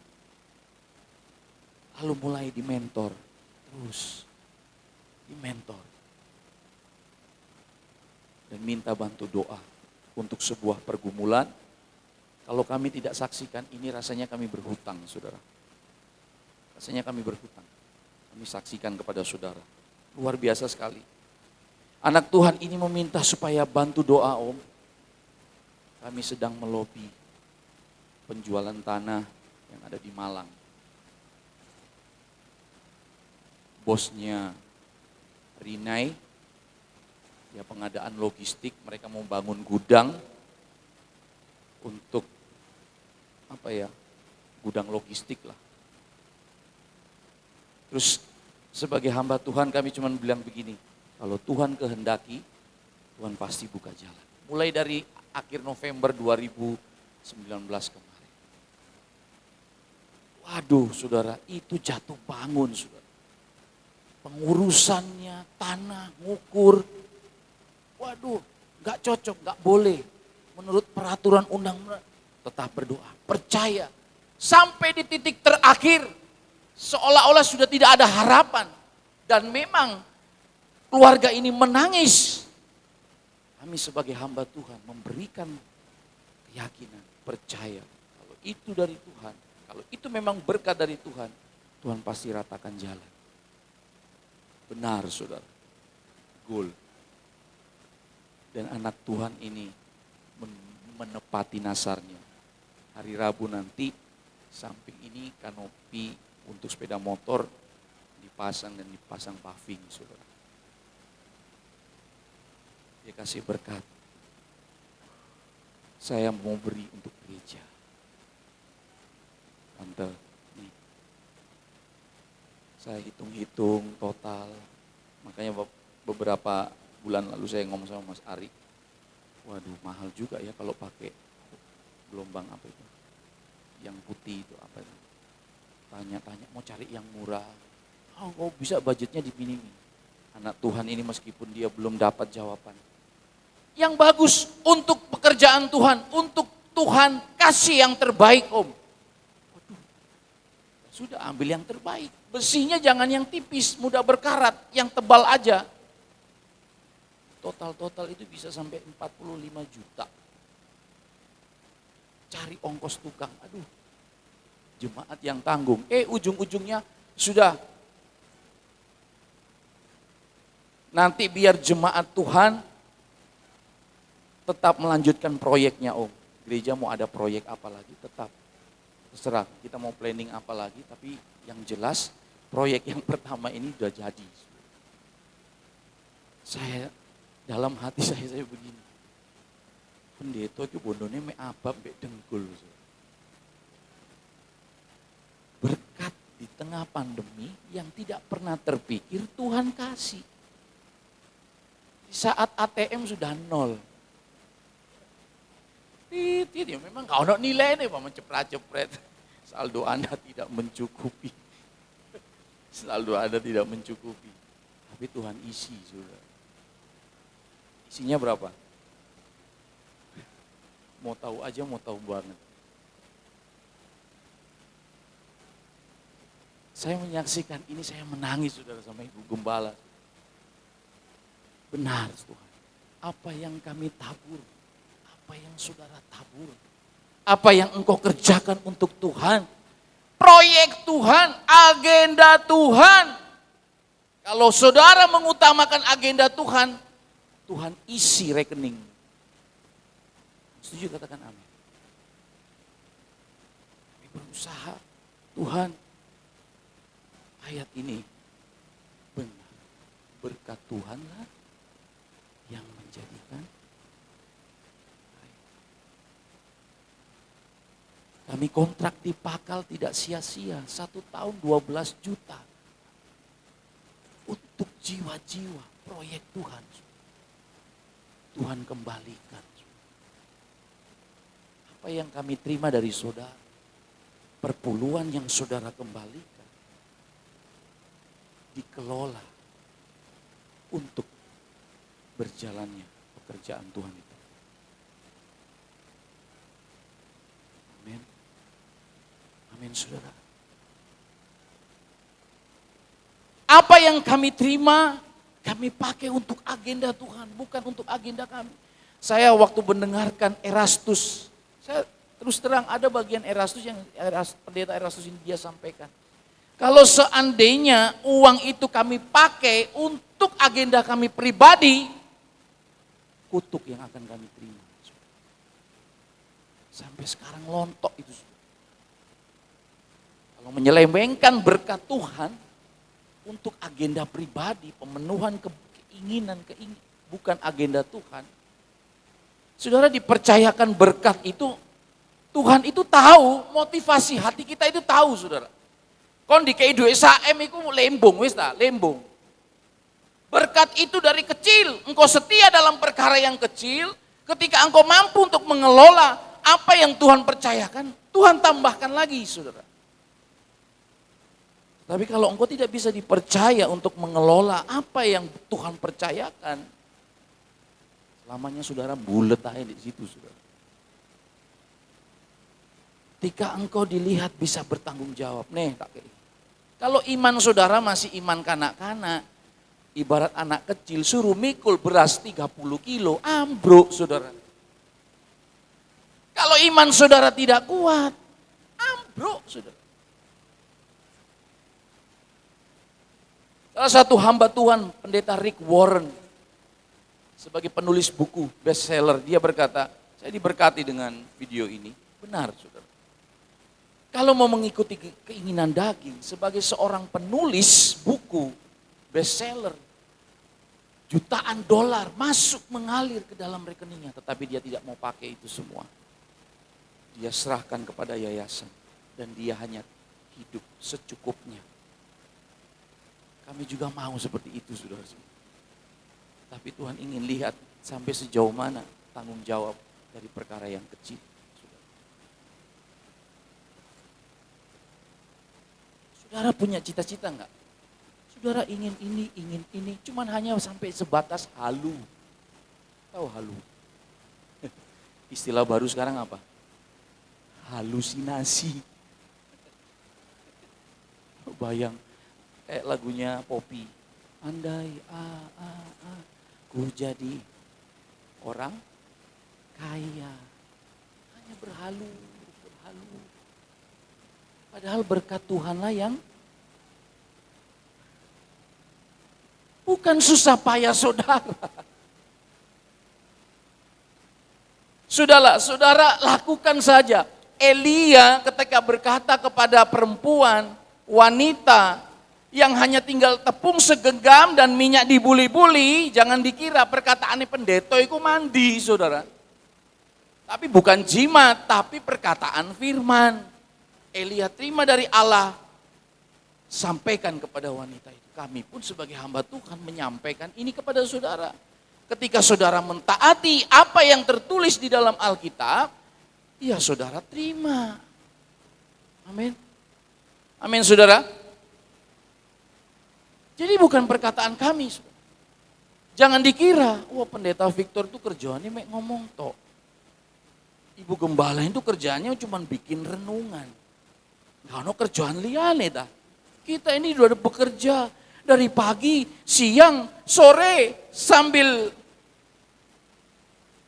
Lalu mulai dimentor, terus dimentor. Dan minta bantu doa untuk sebuah pergumulan. Kalau kami tidak saksikan, ini rasanya kami berhutang, saudara. Rasanya kami berhutang. Kami saksikan kepada saudara. Luar biasa sekali. Anak Tuhan ini meminta supaya bantu doa om. Kami sedang melobi penjualan tanah yang ada di Malang. Bosnya Rinai, ya pengadaan logistik, mereka mau bangun gudang untuk gudang logistik lah. Terus sebagai hamba Tuhan kami cuma bilang begini, kalau Tuhan kehendaki, Tuhan pasti buka jalan. Mulai dari akhir November 2019 kemarin. Waduh saudara, itu jatuh bangun saudara. Pengurusannya, tanah, ngukur. Waduh, gak cocok, gak boleh. Menurut peraturan undang-undang, tetap berdoa, percaya. Sampai di titik terakhir, seolah-olah sudah tidak ada harapan. Dan memang keluarga ini menangis. Kami sebagai hamba Tuhan memberikan keyakinan, percaya. Kalau itu dari Tuhan, kalau itu memang berkat dari Tuhan, Tuhan pasti ratakan jalan. Benar saudara, goal. Dan anak Tuhan ini menepati nasarnya. Hari Rabu nanti, samping ini kanopi untuk sepeda motor dipasang dan dipasang paving saudara. Dia kasih berkat. Saya mau beri untuk gereja. Tante, nih. Saya hitung-hitung total. Makanya beberapa bulan lalu saya ngomong sama Mas Ari. Waduh, mahal juga ya kalau pakai gelombang apa itu. Yang putih itu apa itu. Tanya-tanya mau cari yang murah. Oh, kok bisa budgetnya diminimin. Anak Tuhan ini meskipun dia belum dapat jawaban. Yang bagus untuk pekerjaan Tuhan, untuk Tuhan kasih yang terbaik om. Waduh, sudah ambil yang terbaik. Besinya jangan yang tipis, mudah berkarat, yang tebal aja. Total itu bisa sampai 45 juta. Cari ongkos tukang, aduh. Jemaat yang tanggung, ujung-ujungnya sudah. Nanti biar jemaat Tuhan tetap melanjutkan proyeknya om. Gereja mau ada proyek apa lagi tetap. Terserah, kita mau planning apa lagi, tapi yang jelas proyek yang pertama ini sudah jadi. Saya, dalam hati saya begini. Pendeta itu bondone me abab mbek dengkul. Berkat di tengah pandemi yang tidak pernah terpikir Tuhan kasih. Di saat ATM sudah nol. Ya memang gak ada nilai nih Pak mencepret-cepret. Saldo Anda tidak mencukupi. Saldo Anda tidak mencukupi. Tapi Tuhan isi sudah. Isinya berapa? Mau tahu aja, mau tahu banget. Saya menyaksikan ini, saya menangis saudara sama Ibu Gembala. Benar Tuhan, apa yang kami tabur, apa yang saudara tabur, apa yang engkau kerjakan untuk Tuhan, proyek Tuhan, agenda Tuhan. Kalau saudara mengutamakan agenda Tuhan, Tuhan isi rekening. Setuju katakan amin. Kami berusaha, Tuhan, ayat ini benar. Berkat Tuhanlah yang menjadikan. Kami kontrak di Pakal tidak sia-sia. 1 tahun 12 juta. Untuk jiwa-jiwa proyek Tuhan. Tuhan kembalikan. Apa yang kami terima dari saudara. Perpuluhan yang saudara kembalikan. Dikelola. Untuk berjalannya pekerjaan Tuhan itu. Amin. Amin saudara. Apa yang kami terima, kami pakai untuk agenda Tuhan, bukan untuk agenda kami. Saya waktu mendengarkan Erastus, saya terus terang ada bagian Erastus yang pendeta Erastus ini dia sampaikan. Kalau seandainya uang itu kami pakai untuk agenda kami pribadi, kutuk yang akan kami terima. Sampai sekarang lontok itu. Kalau menyelewengkan berkat Tuhan untuk agenda pribadi, pemenuhan keinginan, bukan agenda Tuhan. Saudara dipercayakan berkat itu, Tuhan itu tahu, motivasi hati kita itu tahu saudara. Kon dikei duit saem iku lembung wis ta, lembung. Berkat itu dari kecil, engkau setia dalam perkara yang kecil, ketika engkau mampu untuk mengelola apa yang Tuhan percayakan, Tuhan tambahkan lagi saudara. Tapi kalau engkau tidak bisa dipercaya untuk mengelola apa yang Tuhan percayakan, selamanya saudara bulet aja di situ saudara. Ketika engkau dilihat bisa bertanggung jawab, nih kalau iman saudara masih iman kanak-kanak, ibarat anak kecil suruh mikul beras 30 kilo, ambruk saudara. Kalau iman saudara tidak kuat, ambruk saudara. Salah satu hamba Tuhan, pendeta Rick Warren, sebagai penulis buku bestseller, dia berkata, saya diberkati dengan video ini, benar saudara. Kalau mau mengikuti keinginan daging, sebagai seorang penulis buku bestseller, jutaan dolar masuk mengalir ke dalam rekeningnya, tetapi dia tidak mau pakai itu semua. Dia serahkan kepada yayasan, dan dia hanya hidup secukupnya. Kami juga mau seperti itu saudara. Tapi Tuhan ingin lihat sampai sejauh mana tanggung jawab dari perkara yang kecil. Saudara punya cita-cita enggak? Saudara ingin ini, cuman hanya sampai sebatas halu. Tahu halu? Istilah baru sekarang apa? Halusinasi. Bayang, kayak lagunya Poppy. Andai ku jadi orang kaya. Hanya berhalu. Padahal berkat Tuhanlah yang bukan susah payah saudara. Sudahlah, saudara lakukan saja. Elia ketika berkata kepada perempuan, wanita yang hanya tinggal tepung segenggam dan minyak dibuli-buli, jangan dikira perkataannya pendeta itu mandi, saudara. Tapi bukan jimat, tapi perkataan firman. Elia terima dari Allah, sampaikan kepada wanita itu. Kami pun sebagai hamba Tuhan menyampaikan ini kepada saudara. Ketika saudara mentaati apa yang tertulis di dalam Alkitab, ya saudara terima. Amin. Amin saudara. Jadi bukan perkataan kami. Saudara. Jangan dikira, wah pendeta Victor itu kerjaannya mek ngomong tok. Ibu gembala itu kerjaannya cuma bikin renungan. Karena kerjaan liane dah. Kita ini sudah bekerja dari pagi, siang, sore sambil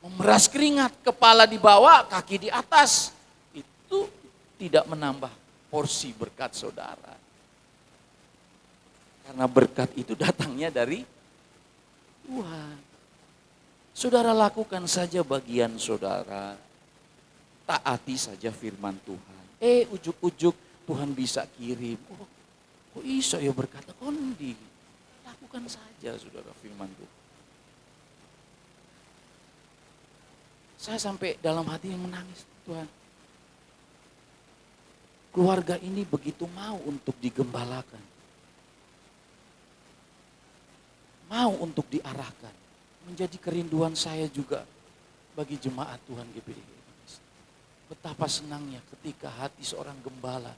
memeras keringat, kepala di bawah, kaki di atas. Itu tidak menambah porsi berkat saudara. Karena berkat itu datangnya dari Tuhan. Saudara lakukan saja bagian saudara. Taati saja firman Tuhan. Ujuk-ujuk Tuhan bisa kirim. Oh, kok iso ya berkata kondi. Lakukan saja saudara firman Tuhan. Saya sampai dalam hati yang menangis Tuhan. Keluarga ini begitu mau untuk digembalakan. Mau untuk diarahkan. Menjadi kerinduan saya juga bagi jemaat Tuhan GPD. Betapa senangnya ketika hati seorang gembala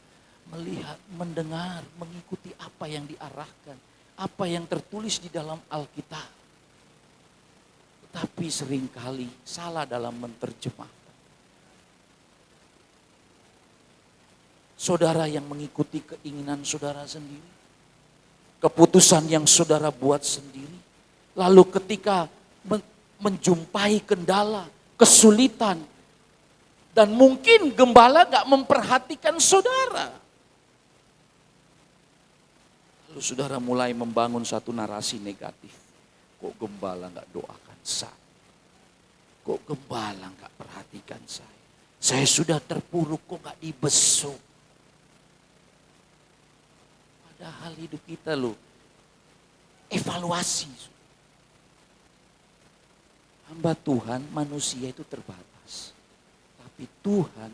melihat, mendengar, mengikuti apa yang diarahkan, apa yang tertulis di dalam Alkitab. Tetapi seringkali salah dalam menerjemahkan. Saudara yang mengikuti keinginan saudara sendiri, keputusan yang saudara buat sendiri, lalu ketika menjumpai kendala, kesulitan, dan mungkin gembala gak memperhatikan saudara. Lalu saudara mulai membangun satu narasi negatif. Kok gembala gak doakan saya? Kok gembala gak perhatikan saya? Saya sudah terpuruk kok gak dibesuk? Padahal hidup kita loh, evaluasi. Hamba Tuhan, manusia itu terbatas. Tapi Tuhan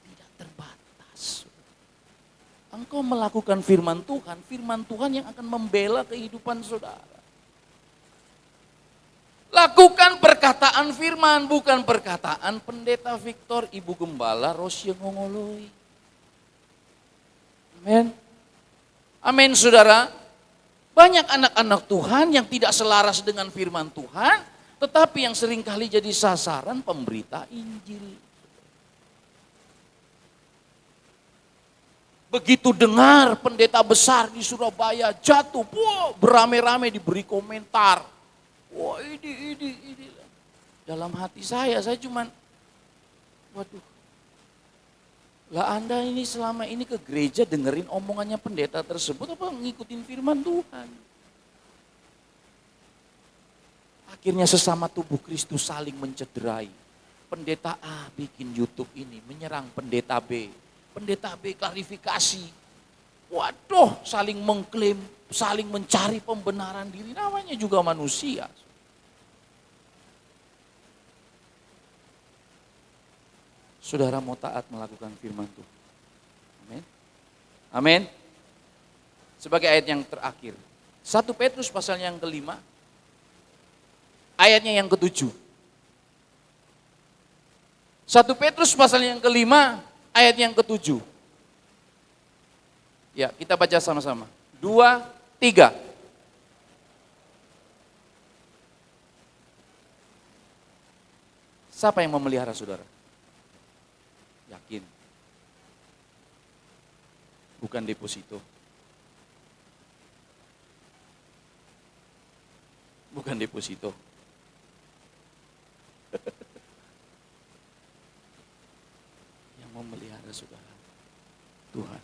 tidak terbatas. Engkau melakukan firman Tuhan yang akan membela kehidupan saudara. Lakukan perkataan firman, bukan perkataan pendeta Victor, ibu gembala Rosya Ngongoloi. Amin. Amin saudara. Banyak anak-anak Tuhan yang tidak selaras dengan firman Tuhan, tetapi yang seringkali jadi sasaran pemberita Injil. Begitu dengar pendeta besar di Surabaya jatuh, wah, beramai-ramai diberi komentar. Wah ini. Dalam hati saya cuman, waduh. Lah Anda ini selama ini ke gereja dengerin omongannya pendeta tersebut apa ngikutin firman Tuhan? Akhirnya sesama tubuh Kristus saling mencederai. Pendeta A bikin YouTube ini menyerang pendeta B. Pendeta B klarifikasi. Waduh, saling mengklaim, saling mencari pembenaran diri. Namanya juga manusia. Saudara mau taat melakukan firman Tuhan. Amin. Amin. Sebagai ayat yang terakhir. 1 Petrus pasal yang ke-5. Ayatnya yang ke-7. 1 Petrus pasal yang ke-5 ayat yang ke-7. Ya, kita baca sama-sama. 2, 3. Siapa yang memelihara saudara? Yakin. Bukan deposito. Bukan deposito. Yang memelihara saudara, Tuhan.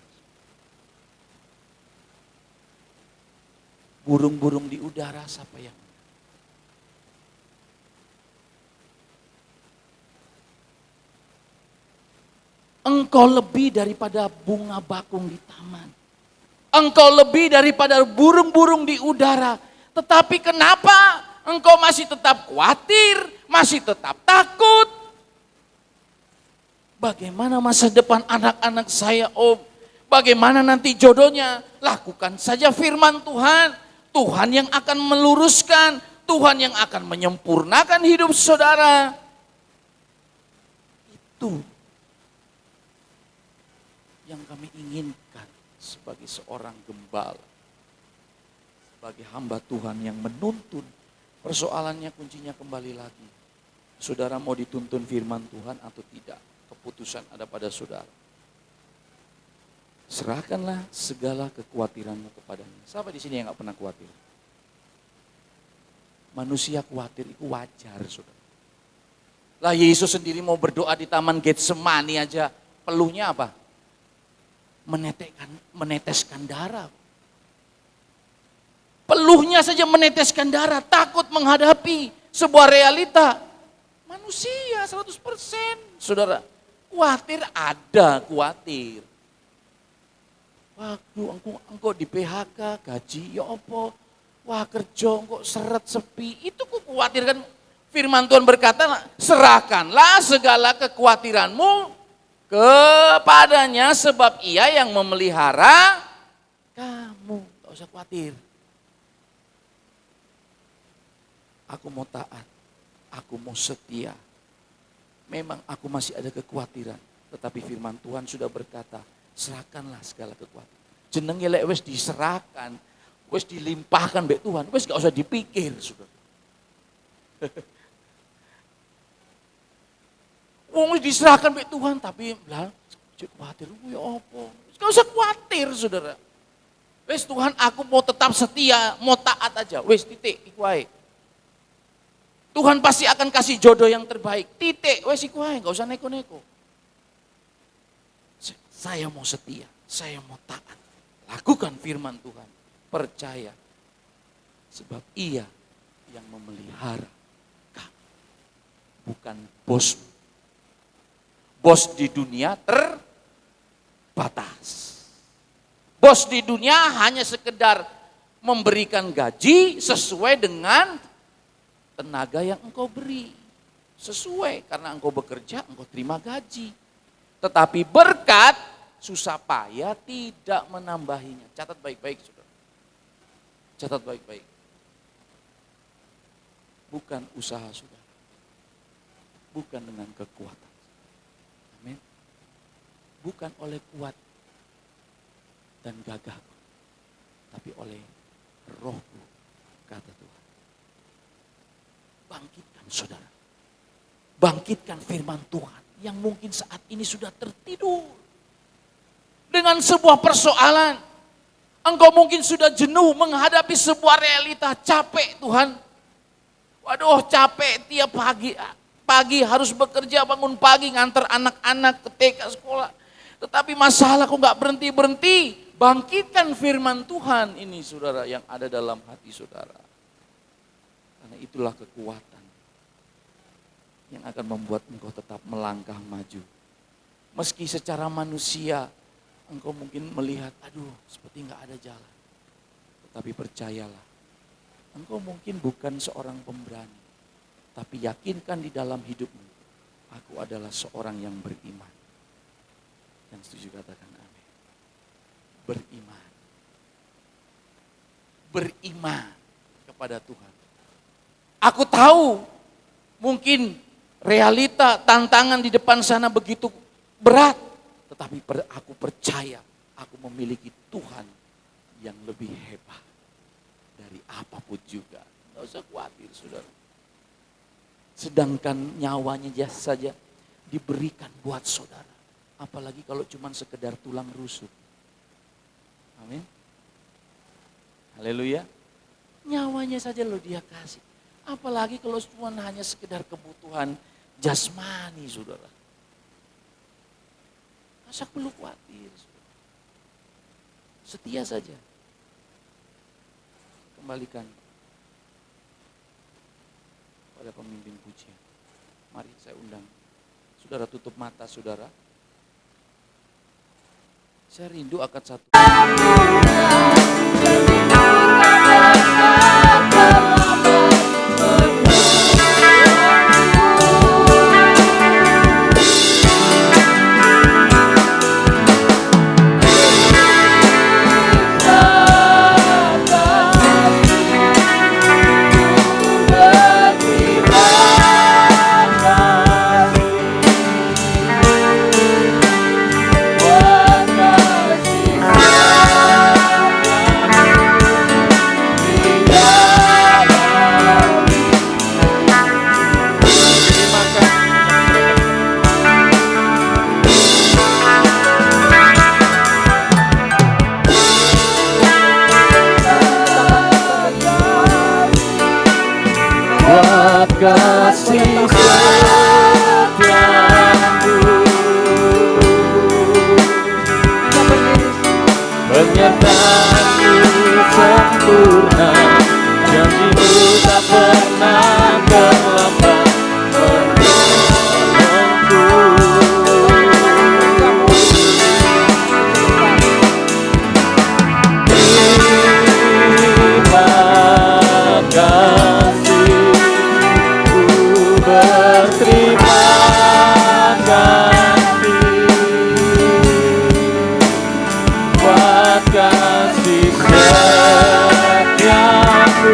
Burung-burung di udara siapa yang? Engkau lebih daripada bunga bakung di taman. Engkau lebih daripada burung-burung di udara. Tetapi kenapa engkau masih tetap khawatir, masih tetap takut? Bagaimana masa depan anak-anak saya, Om? Bagaimana nanti jodohnya? Lakukan saja firman Tuhan. Tuhan yang akan meluruskan, Tuhan yang akan menyempurnakan hidup saudara. Itu yang kami inginkan sebagai seorang gembala. Sebagai hamba Tuhan yang menuntun. Persoalannya kuncinya kembali lagi. Saudara mau dituntun firman Tuhan atau tidak? Keputusan ada pada saudara. Serahkanlah segala kekhawatiranmu kepadanya. Siapa di sini yang gak pernah khawatir? Manusia khawatir itu wajar, saudara. Lah Yesus sendiri mau berdoa di taman Getsemani aja, peluhnya apa? Meneteskan darah. Peluhnya saja meneteskan darah, takut menghadapi sebuah realita. Manusia 100%, saudara. Khawatir ada, khawatir. Waktu engkau di PHK, gaji ya apa? Wah kerja engkau seret sepi, itu ku khawatirkan. Firman Tuhan berkata, serahkanlah segala kekhawatiranmu kepadanya sebab ia yang memelihara kamu. Gak usah khawatir. Aku mau taat, aku mau setia. Memang aku masih ada kekhawatiran, tetapi firman Tuhan sudah berkata, serahkanlah segala kekhawatiran. Jenenge lek wis diserahkan, wis dilimpahkan mbek Tuhan, wis gak usah dipikir, Saudara. Wong wis diserahkan mbek Tuhan, tapi lah cek khawatir ya apa? Gak usah khawatir, Saudara. Wis Tuhan, aku mau tetap setia, mau taat aja. Wis titik iku wae. Tuhan pasti akan kasih jodoh yang terbaik. Titik, wes iku ae, enggak usah neko-neko. Saya mau setia, saya mau taat. Lakukan firman Tuhan. Percaya. Sebab Ia yang memelihara kamu. Bukan bos. Bos di dunia terbatas. Bos di dunia hanya sekedar memberikan gaji sesuai dengan tenaga yang engkau beri. Sesuai, karena engkau bekerja, engkau terima gaji. Tetapi berkat, susah payah tidak menambahinya. Catat baik-baik, saudara. Catat baik-baik. Bukan usaha saudara. Bukan dengan kekuatan. Amin. Bukan oleh kuat dan gagahku, tapi oleh Rohku, kata Tuhan. Bangkitkan saudara. Bangkitkan firman Tuhan yang mungkin saat ini sudah tertidur. Dengan sebuah persoalan. Engkau mungkin sudah jenuh menghadapi sebuah realita. Capek Tuhan. Waduh capek tiap pagi harus bekerja, bangun pagi nganter anak-anak ke TK sekolah. Tetapi masalah kok gak berhenti-berhenti. Bangkitkan firman Tuhan ini saudara yang ada dalam hati saudara. Karena itulah kekuatan yang akan membuat engkau tetap melangkah maju. Meski secara manusia engkau mungkin melihat, aduh seperti gak ada jalan. Tetapi percayalah, engkau mungkin bukan seorang pemberani. Tapi yakinkan di dalam hidupmu, aku adalah seorang yang beriman. Yang setuju katakan amin. Beriman. Beriman kepada Tuhan. Aku tahu mungkin realita, tantangan di depan sana begitu berat. Tetapi aku percaya aku memiliki Tuhan yang lebih hebat dari apapun juga. Tidak usah khawatir saudara. Sedangkan nyawanya saja diberikan buat saudara. Apalagi kalau cuma sekedar tulang rusuk. Amin. Haleluya. Nyawanya saja loh dia kasih. Apalagi kalau cuma hanya sekedar kebutuhan jasmani saudara. Masa perlu khawatir saudara. Setia saja. Kembalikan pada pemimpin pujian. Mari saya undang. Saudara tutup mata saudara. Saya rindu akan satu. Kasih setiamu, penyertaanmu sempurna, janjimu tak pernah terlambat menolongku. Terima kasih. Terima kasih buat kasih setiamu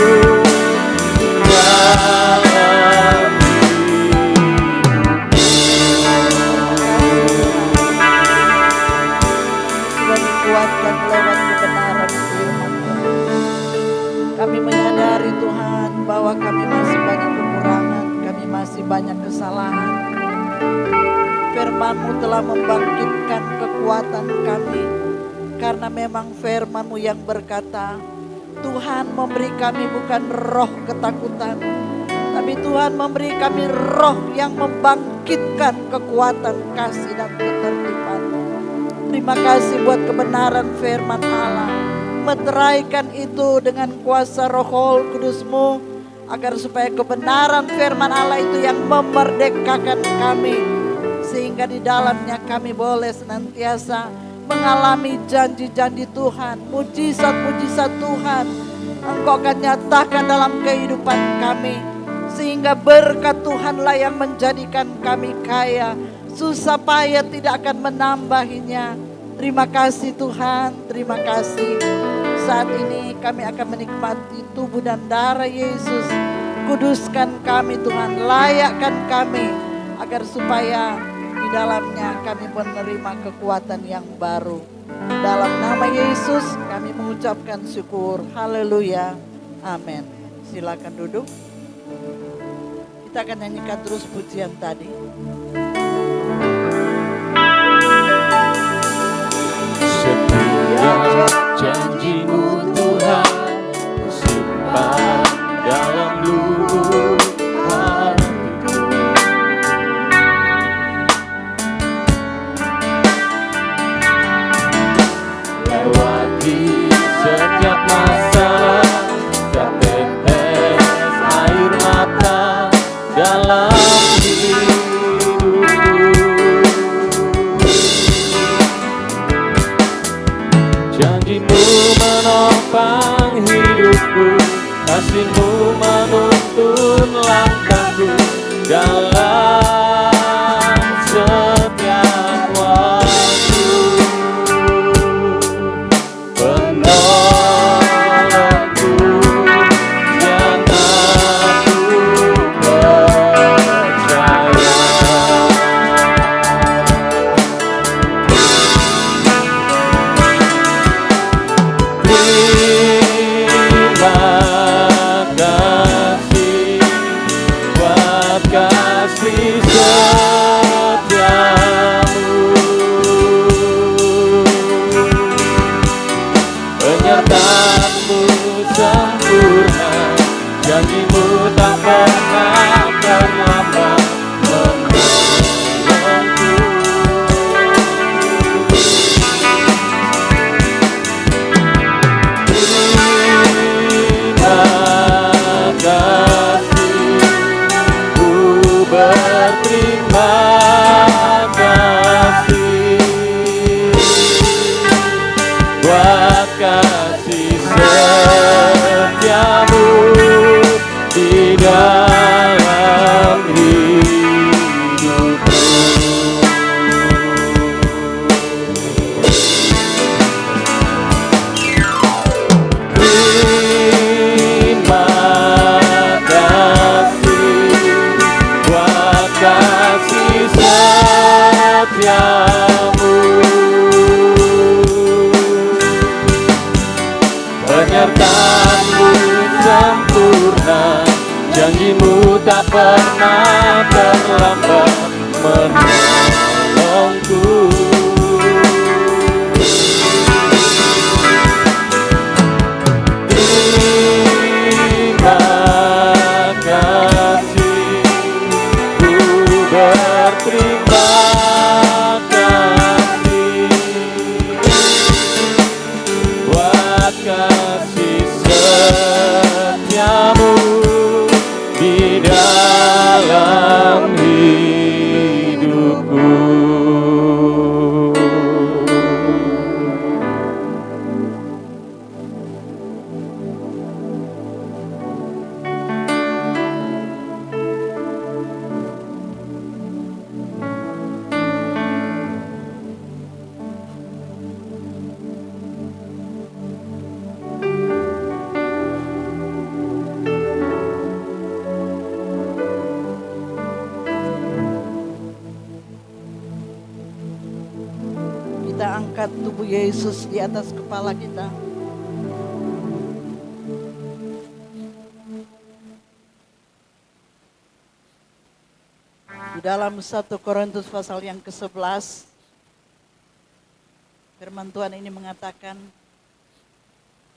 dalam hidupku. Sudah dikuatkan lewat kebenaran firman. Kami menyadari Tuhan bahwa kami masih banyak kekurangan, kami masih banyak kesalahan. Firman-Mu telah membangkitkan kekuatan kami, karena memang firman-Mu yang berkata, Tuhan memberi kami bukan roh ketakutan, tapi Tuhan memberi kami roh yang membangkitkan kekuatan kasih dan ketertiban. Terima kasih buat kebenaran firman Allah. Meteraikan itu dengan kuasa Roh Kudus-Mu, agar supaya kebenaran firman Allah itu yang memerdekakan kami, sehingga di dalamnya kami boleh senantiasa mengalami janji-janji Tuhan, mujizat-mujizat Tuhan. Engkau akan nyatakan dalam kehidupan kami, sehingga berkat Tuhanlah yang menjadikan kami kaya, susah payah tidak akan menambahinya. Terima kasih Tuhan, terima kasih. Saat ini kami akan menikmati tubuh dan darah Yesus. Kuduskan kami Tuhan, layakkan kami, agar supaya di dalamnya kami menerima kekuatan yang baru. Dalam nama Yesus kami mengucapkan syukur. Haleluya. Amin. Silakan duduk. Kita akan nyanyikan terus pujian tadi. Setiap janji-Mu Tuhan tersimpan dalam lubuk hatiku. Lewati setiap masalah, setiap tetes air mata dalam hidupku. Janji-Mu menopang hidupku, kasih-Mu menuntun langkahku dalam setiap waktu. Penolongku yang aku percaya. buat kasih setiamu di dalam hidupku. Terima kasih buat kasih setiamu, penyertaanmu sempurna, janjimu tak pernah terlambat menolongku. Terima kasih, ku berterima kasih buat kasih setiamu di dalam hidupku. Kita angkat tubuh Yesus di atas kepala kita. Di dalam 1 Korintus pasal yang ke-11, firman Tuhan ini mengatakan,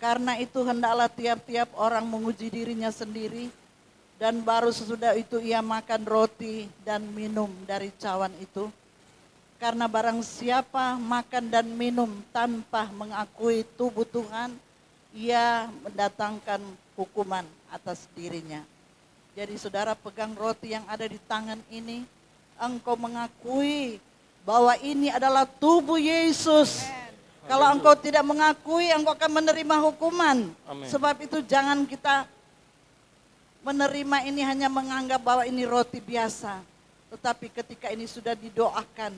karena itu hendaklah tiap-tiap orang menguji dirinya sendiri, dan baru sesudah itu ia makan roti dan minum dari cawan itu. Karena barang siapa makan dan minum tanpa mengakui tubuh Tuhan, ia mendatangkan hukuman atas dirinya. Jadi saudara pegang roti yang ada di tangan ini, engkau mengakui bahwa ini adalah tubuh Yesus. Kalau engkau tidak mengakui, engkau akan menerima hukuman. Amin. Sebab itu jangan kita menerima ini hanya menganggap bahwa ini roti biasa. Tetapi ketika ini sudah didoakan,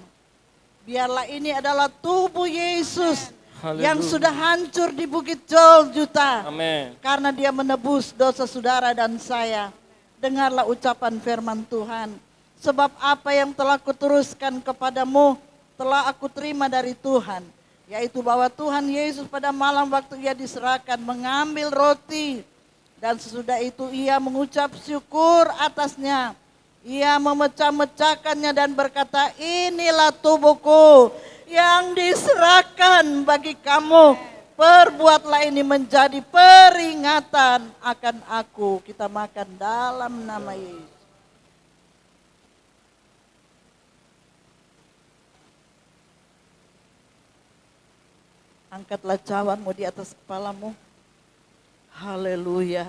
biarlah ini adalah tubuh Yesus yang Haleluya. sudah hancur di Bukit Golgota. Amin. Karena dia menebus dosa saudara dan saya. Dengarlah ucapan firman Tuhan. Sebab apa yang telah kuteruskan kepadamu telah aku terima dari Tuhan. Yaitu bahwa Tuhan Yesus pada malam waktu ia diserahkan mengambil roti. Dan sesudah itu ia mengucap syukur atasnya. Ia memecah-mecahkannya dan berkata, inilah tubuhku yang diserahkan bagi kamu. Perbuatlah ini menjadi peringatan akan aku. Kita makan dalam nama Yesus. Angkatlah cawanmu di atas kepalamu. Haleluya.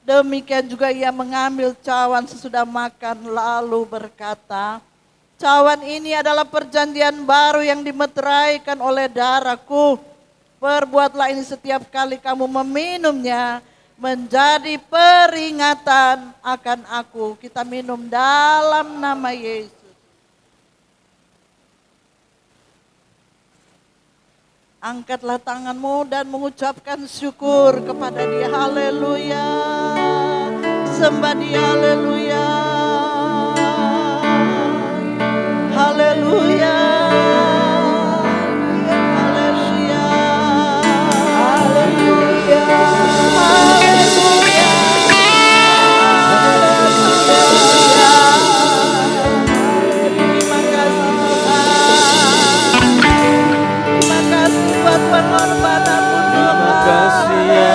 Demikian juga ia mengambil cawan sesudah makan lalu berkata, cawan ini adalah perjanjian baru yang dimeteraikan oleh darahku. Perbuatlah ini setiap kali kamu meminumnya menjadi peringatan akan aku. Kita minum dalam nama Yesus. Angkatlah tanganmu dan mengucapkan syukur kepada Dia. Haleluya. Sembah Dia. Haleluya. Haleluya. Haleluya. Haleluya. Haleluya. Terima kasih Tuhan. Terima kasih buat pengorbananmu Tuhan. Terima kasih ya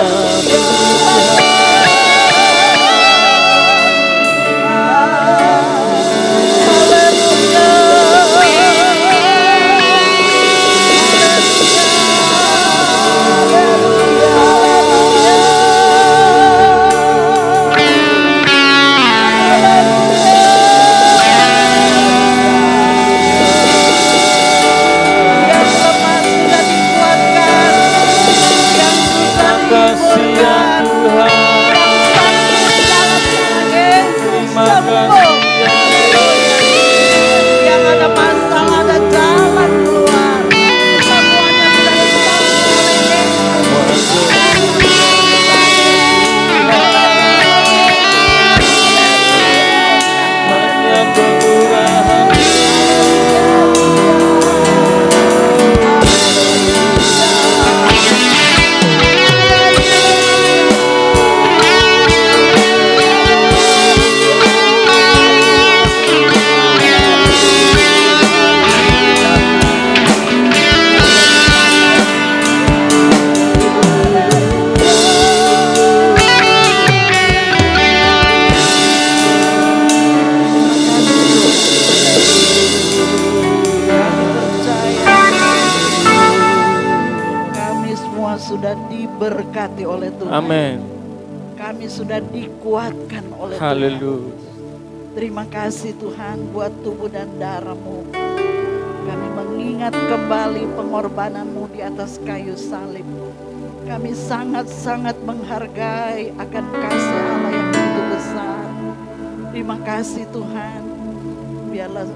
Yang lemah sudah dikuatkan sudah diberkati oleh Tuhan. Amin. Kami sudah dikuatkan oleh Tuhan. Haleluya. Terima kasih Tuhan buat tubuh dan darah-Mu. Kami mengingat kembali pengorbanan-Mu di atas kayu salib. Kami sangat-sangat menghargai akan kasih Allah yang begitu besar. Terima kasih Tuhan. Biarlah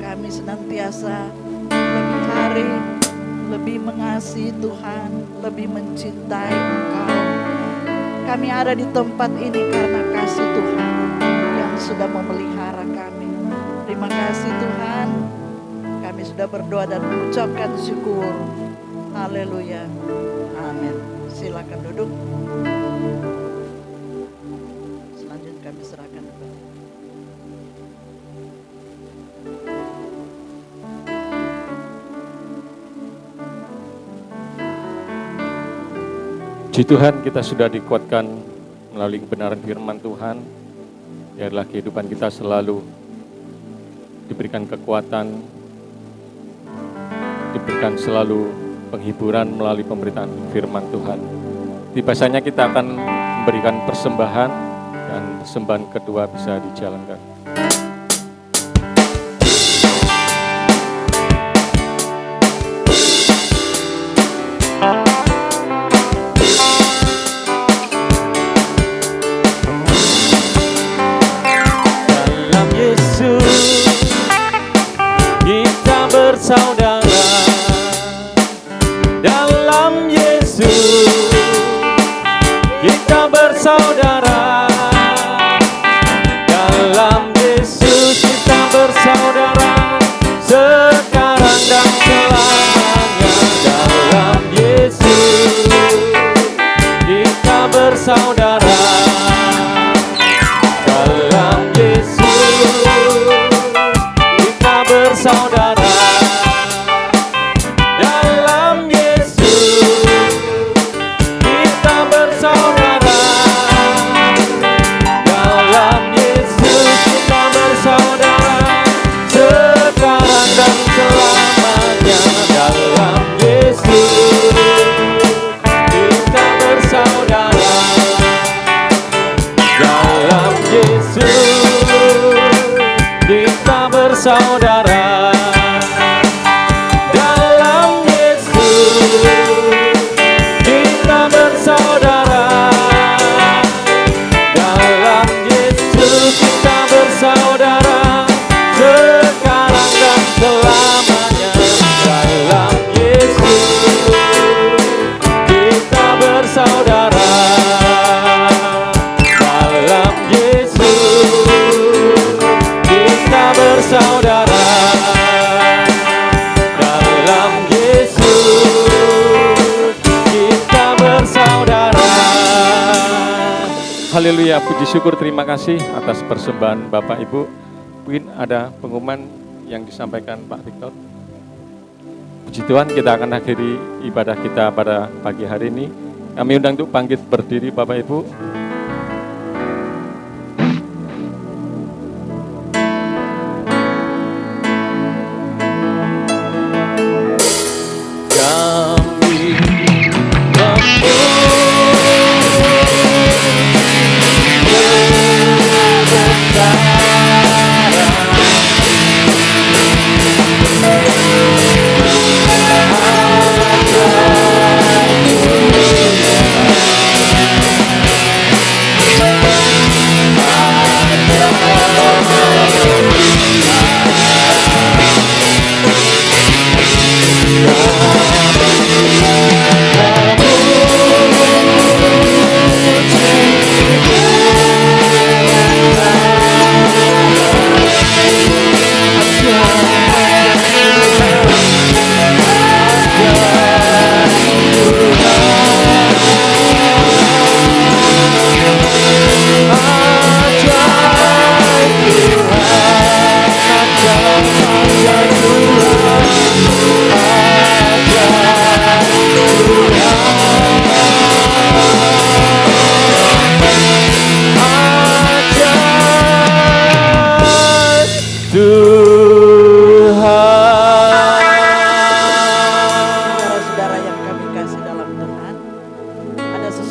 kami senantiasa lebih hari, lebih mengasihi Tuhan, lebih mencintai Engkau. Kami ada di tempat ini karena kasih Tuhan yang sudah memelihara kami. Terima kasih Tuhan. Kami sudah berdoa dan mengucapkan syukur. Haleluya. Amin. Silakan duduk. Selanjutnya kami serahkan kepada Puji Tuhan, kita sudah dikuatkan melalui kebenaran firman Tuhan. Biarlah kehidupan kita selalu diberikan kekuatan, diberikan selalu penghiburan melalui pemberitaan firman Tuhan. Tiba saatnya kita akan memberikan persembahan dan persembahan kedua bisa dijalankan. Dalam Yesus kita bersaudara. Dalam Yesus kita bersaudara. Dalam Yesus kita bersaudara sekarang dan selamanya. Dalam Yesus kita bersaudara. Dalam Yesus kita bersaudara. Dalam Yesus kita bersaudara. Dalam Yesus kita bersaudara sekarang dan selamanya. Dalam Yesus kita bersaudara. Dalam Yesus kita bersaudara. Dalam Yesus kita bersaudara. Dalam Yesus kita bersaudara sekarang dan selamanya. Dalam Yesus kita bersaudara. Dalam Yesus kita bersaudara. Dalam Yesus kita bersaudara. Haleluya, puji syukur, terima kasih atas persembahan Bapak Ibu. Mungkin ada pengumuman yang disampaikan Pak Victor. Puji Tuhan, kita akan akhiri ibadah kita pada pagi hari ini. Kami undang untuk bangkit berdiri Bapak Ibu.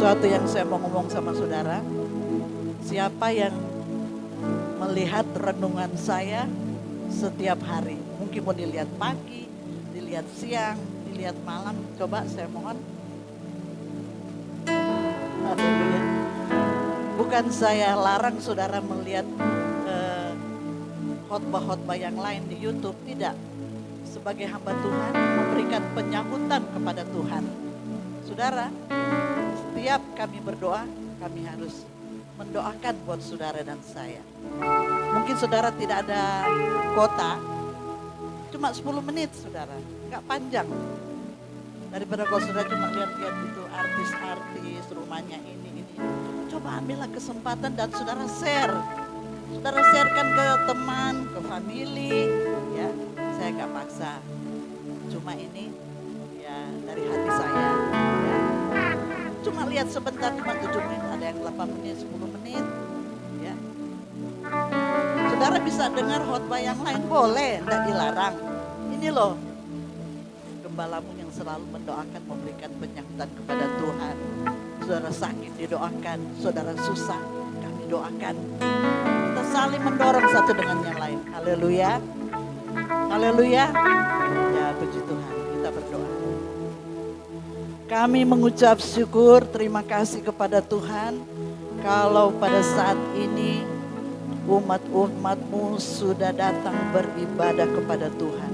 sesuatu yang saya mau ngomong sama saudara. Siapa yang melihat renungan saya setiap hari? Mungkin mau dilihat pagi, dilihat siang, dilihat malam. Coba saya mohon. Haleluya. Bukan saya larang saudara melihat khotbah-khotbah yang lain di YouTube, tidak. Sebagai hamba Tuhan memberikan penyambutan kepada Tuhan. Saudara, setiap kami berdoa, kami harus mendoakan buat saudara dan saya. Mungkin saudara tidak ada kota, cuma 10 menit saudara, nggak panjang. Daripada kalau saudara cuma lihat-lihat itu artis-artis, rumahnya ini. Coba ambillah kesempatan dan saudara share. Saudara sharekan ke teman, ke family, ya. Saya nggak paksa, cuma ini ya dari hati saya. Ya. Cuma lihat sebentar, cuma 7 menit, ada yang 8 menit, 10 menit. Ya. Saudara bisa dengar khotbah yang lain, boleh, tidak dilarang. Ini loh, gembalamu yang selalu mendoakan, memberikan penyambutan kepada Tuhan. Saudara sakit didoakan, saudara susah kami doakan. Kita saling mendorong satu dengan yang lain. Haleluya. Haleluya. Ya puji Tuhan, kita berdoa. Kami mengucap syukur, terima kasih kepada Tuhan. Kalau pada saat ini umat-umatmu sudah datang beribadah kepada Tuhan.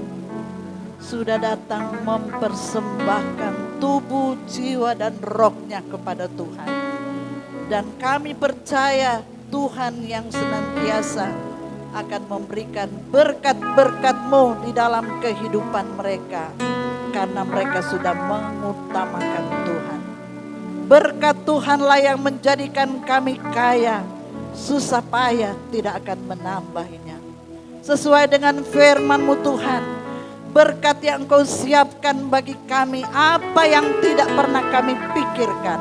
Sudah datang mempersembahkan tubuh, jiwa dan rohnya kepada Tuhan. Dan kami percaya Tuhan yang senantiasa akan memberikan berkat-berkat-Mu di dalam kehidupan mereka. Karena mereka sudah mengutamakan Tuhan. Berkat Tuhanlah yang menjadikan kami kaya. Susah payah tidak akan menambahinya. Sesuai dengan firman-Mu Tuhan. Berkat yang Engkau siapkan bagi kami, apa yang tidak pernah kami pikirkan.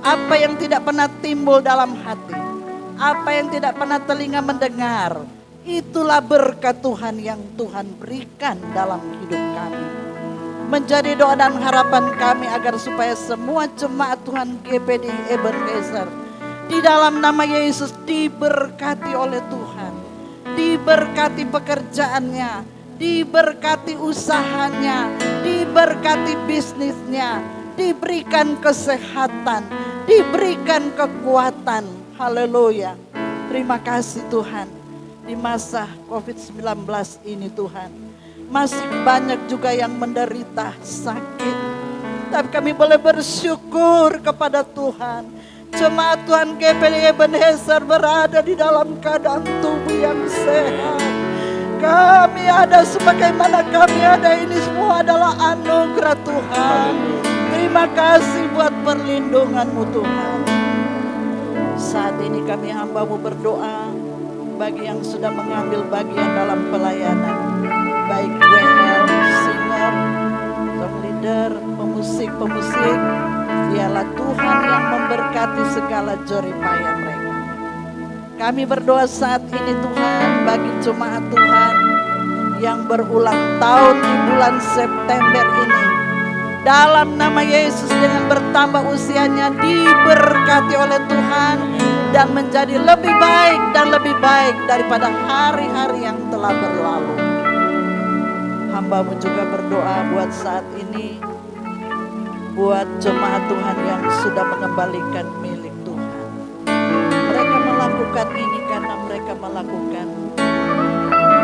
Apa yang tidak pernah timbul dalam hati. Apa yang tidak pernah telinga mendengar, itulah berkat Tuhan yang Tuhan berikan dalam hidup kami. Menjadi doa dan harapan kami agar supaya semua jemaat Tuhan GPD Ebenezer di dalam nama Yesus diberkati oleh Tuhan. Diberkati pekerjaannya, diberkati usahanya, diberkati bisnisnya, diberikan kesehatan, diberikan kekuatan. Haleluya. Terima kasih Tuhan. Di masa COVID-19 ini Tuhan, masih banyak juga yang menderita sakit. Tapi kami boleh bersyukur kepada Tuhan. Jemaat Tuhan GPD Ebenezer berada di dalam keadaan tubuh yang sehat. Kami ada sebagaimana kami ada, ini semua adalah anugerah Tuhan. Terima kasih buat perlindungan-Mu Tuhan. Saat ini kami hamba-Mu berdoa bagi yang sudah mengambil bagian dalam pelayanan. Baik WL, singer, song leader, pemusik-pemusik. Dialah Tuhan yang memberkati segala jeripaya mereka. Kami berdoa saat ini Tuhan bagi jemaat Tuhan yang berulang tahun di bulan September ini. Dalam nama Yesus dengan bertambah usianya diberkati oleh Tuhan dan menjadi lebih baik dan lebih baik daripada hari-hari yang telah berlalu. Hamba-Mu juga berdoa buat saat ini, buat jemaat Tuhan yang sudah mengembalikan milik Tuhan. Mereka melakukan ini karena mereka melakukan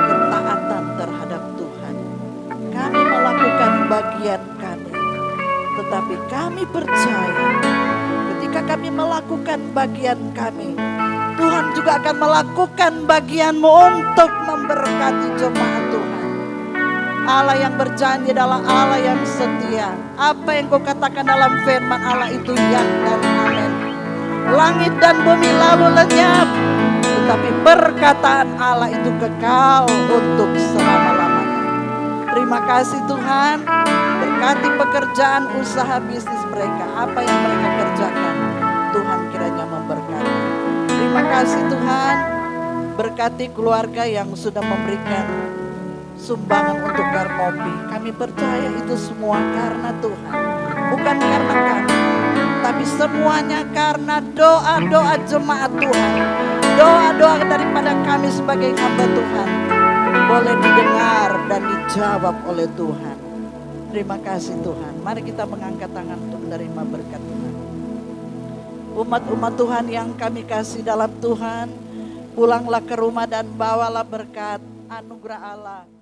ketaatan terhadap Tuhan. Kami melakukan bagian kami. Tetapi kami percaya ketika kami melakukan bagian kami, Tuhan juga akan melakukan bagian-Mu untuk memberkati jemaat Tuhan. Allah yang berjanji adalah Allah yang setia. Apa yang Kau katakan dalam firman Allah itu ya dan amin. Langit dan bumi lalu lenyap, tetapi perkataan Allah itu kekal untuk selama-lamanya. Terima kasih Tuhan. Berkati pekerjaan, usaha, bisnis mereka. Apa yang mereka kerjakan, Tuhan kiranya memberkati. Terima kasih Tuhan. Berkati keluarga yang sudah memberikan sumbangan untuk Karmopi. Kami percaya itu semua karena Tuhan, bukan karena kami. Tapi Tapi semuanya karena doa-doa jemaat Tuhan, doa-doa daripada kami sebagai hamba Tuhan boleh didengar dan dijawab oleh Tuhan. Terima kasih Tuhan. Mari kita mengangkat tangan untuk menerima berkat Tuhan. Umat-umat Tuhan yang kami kasih dalam Tuhan, pulanglah ke rumah dan bawalah berkat anugerah Allah.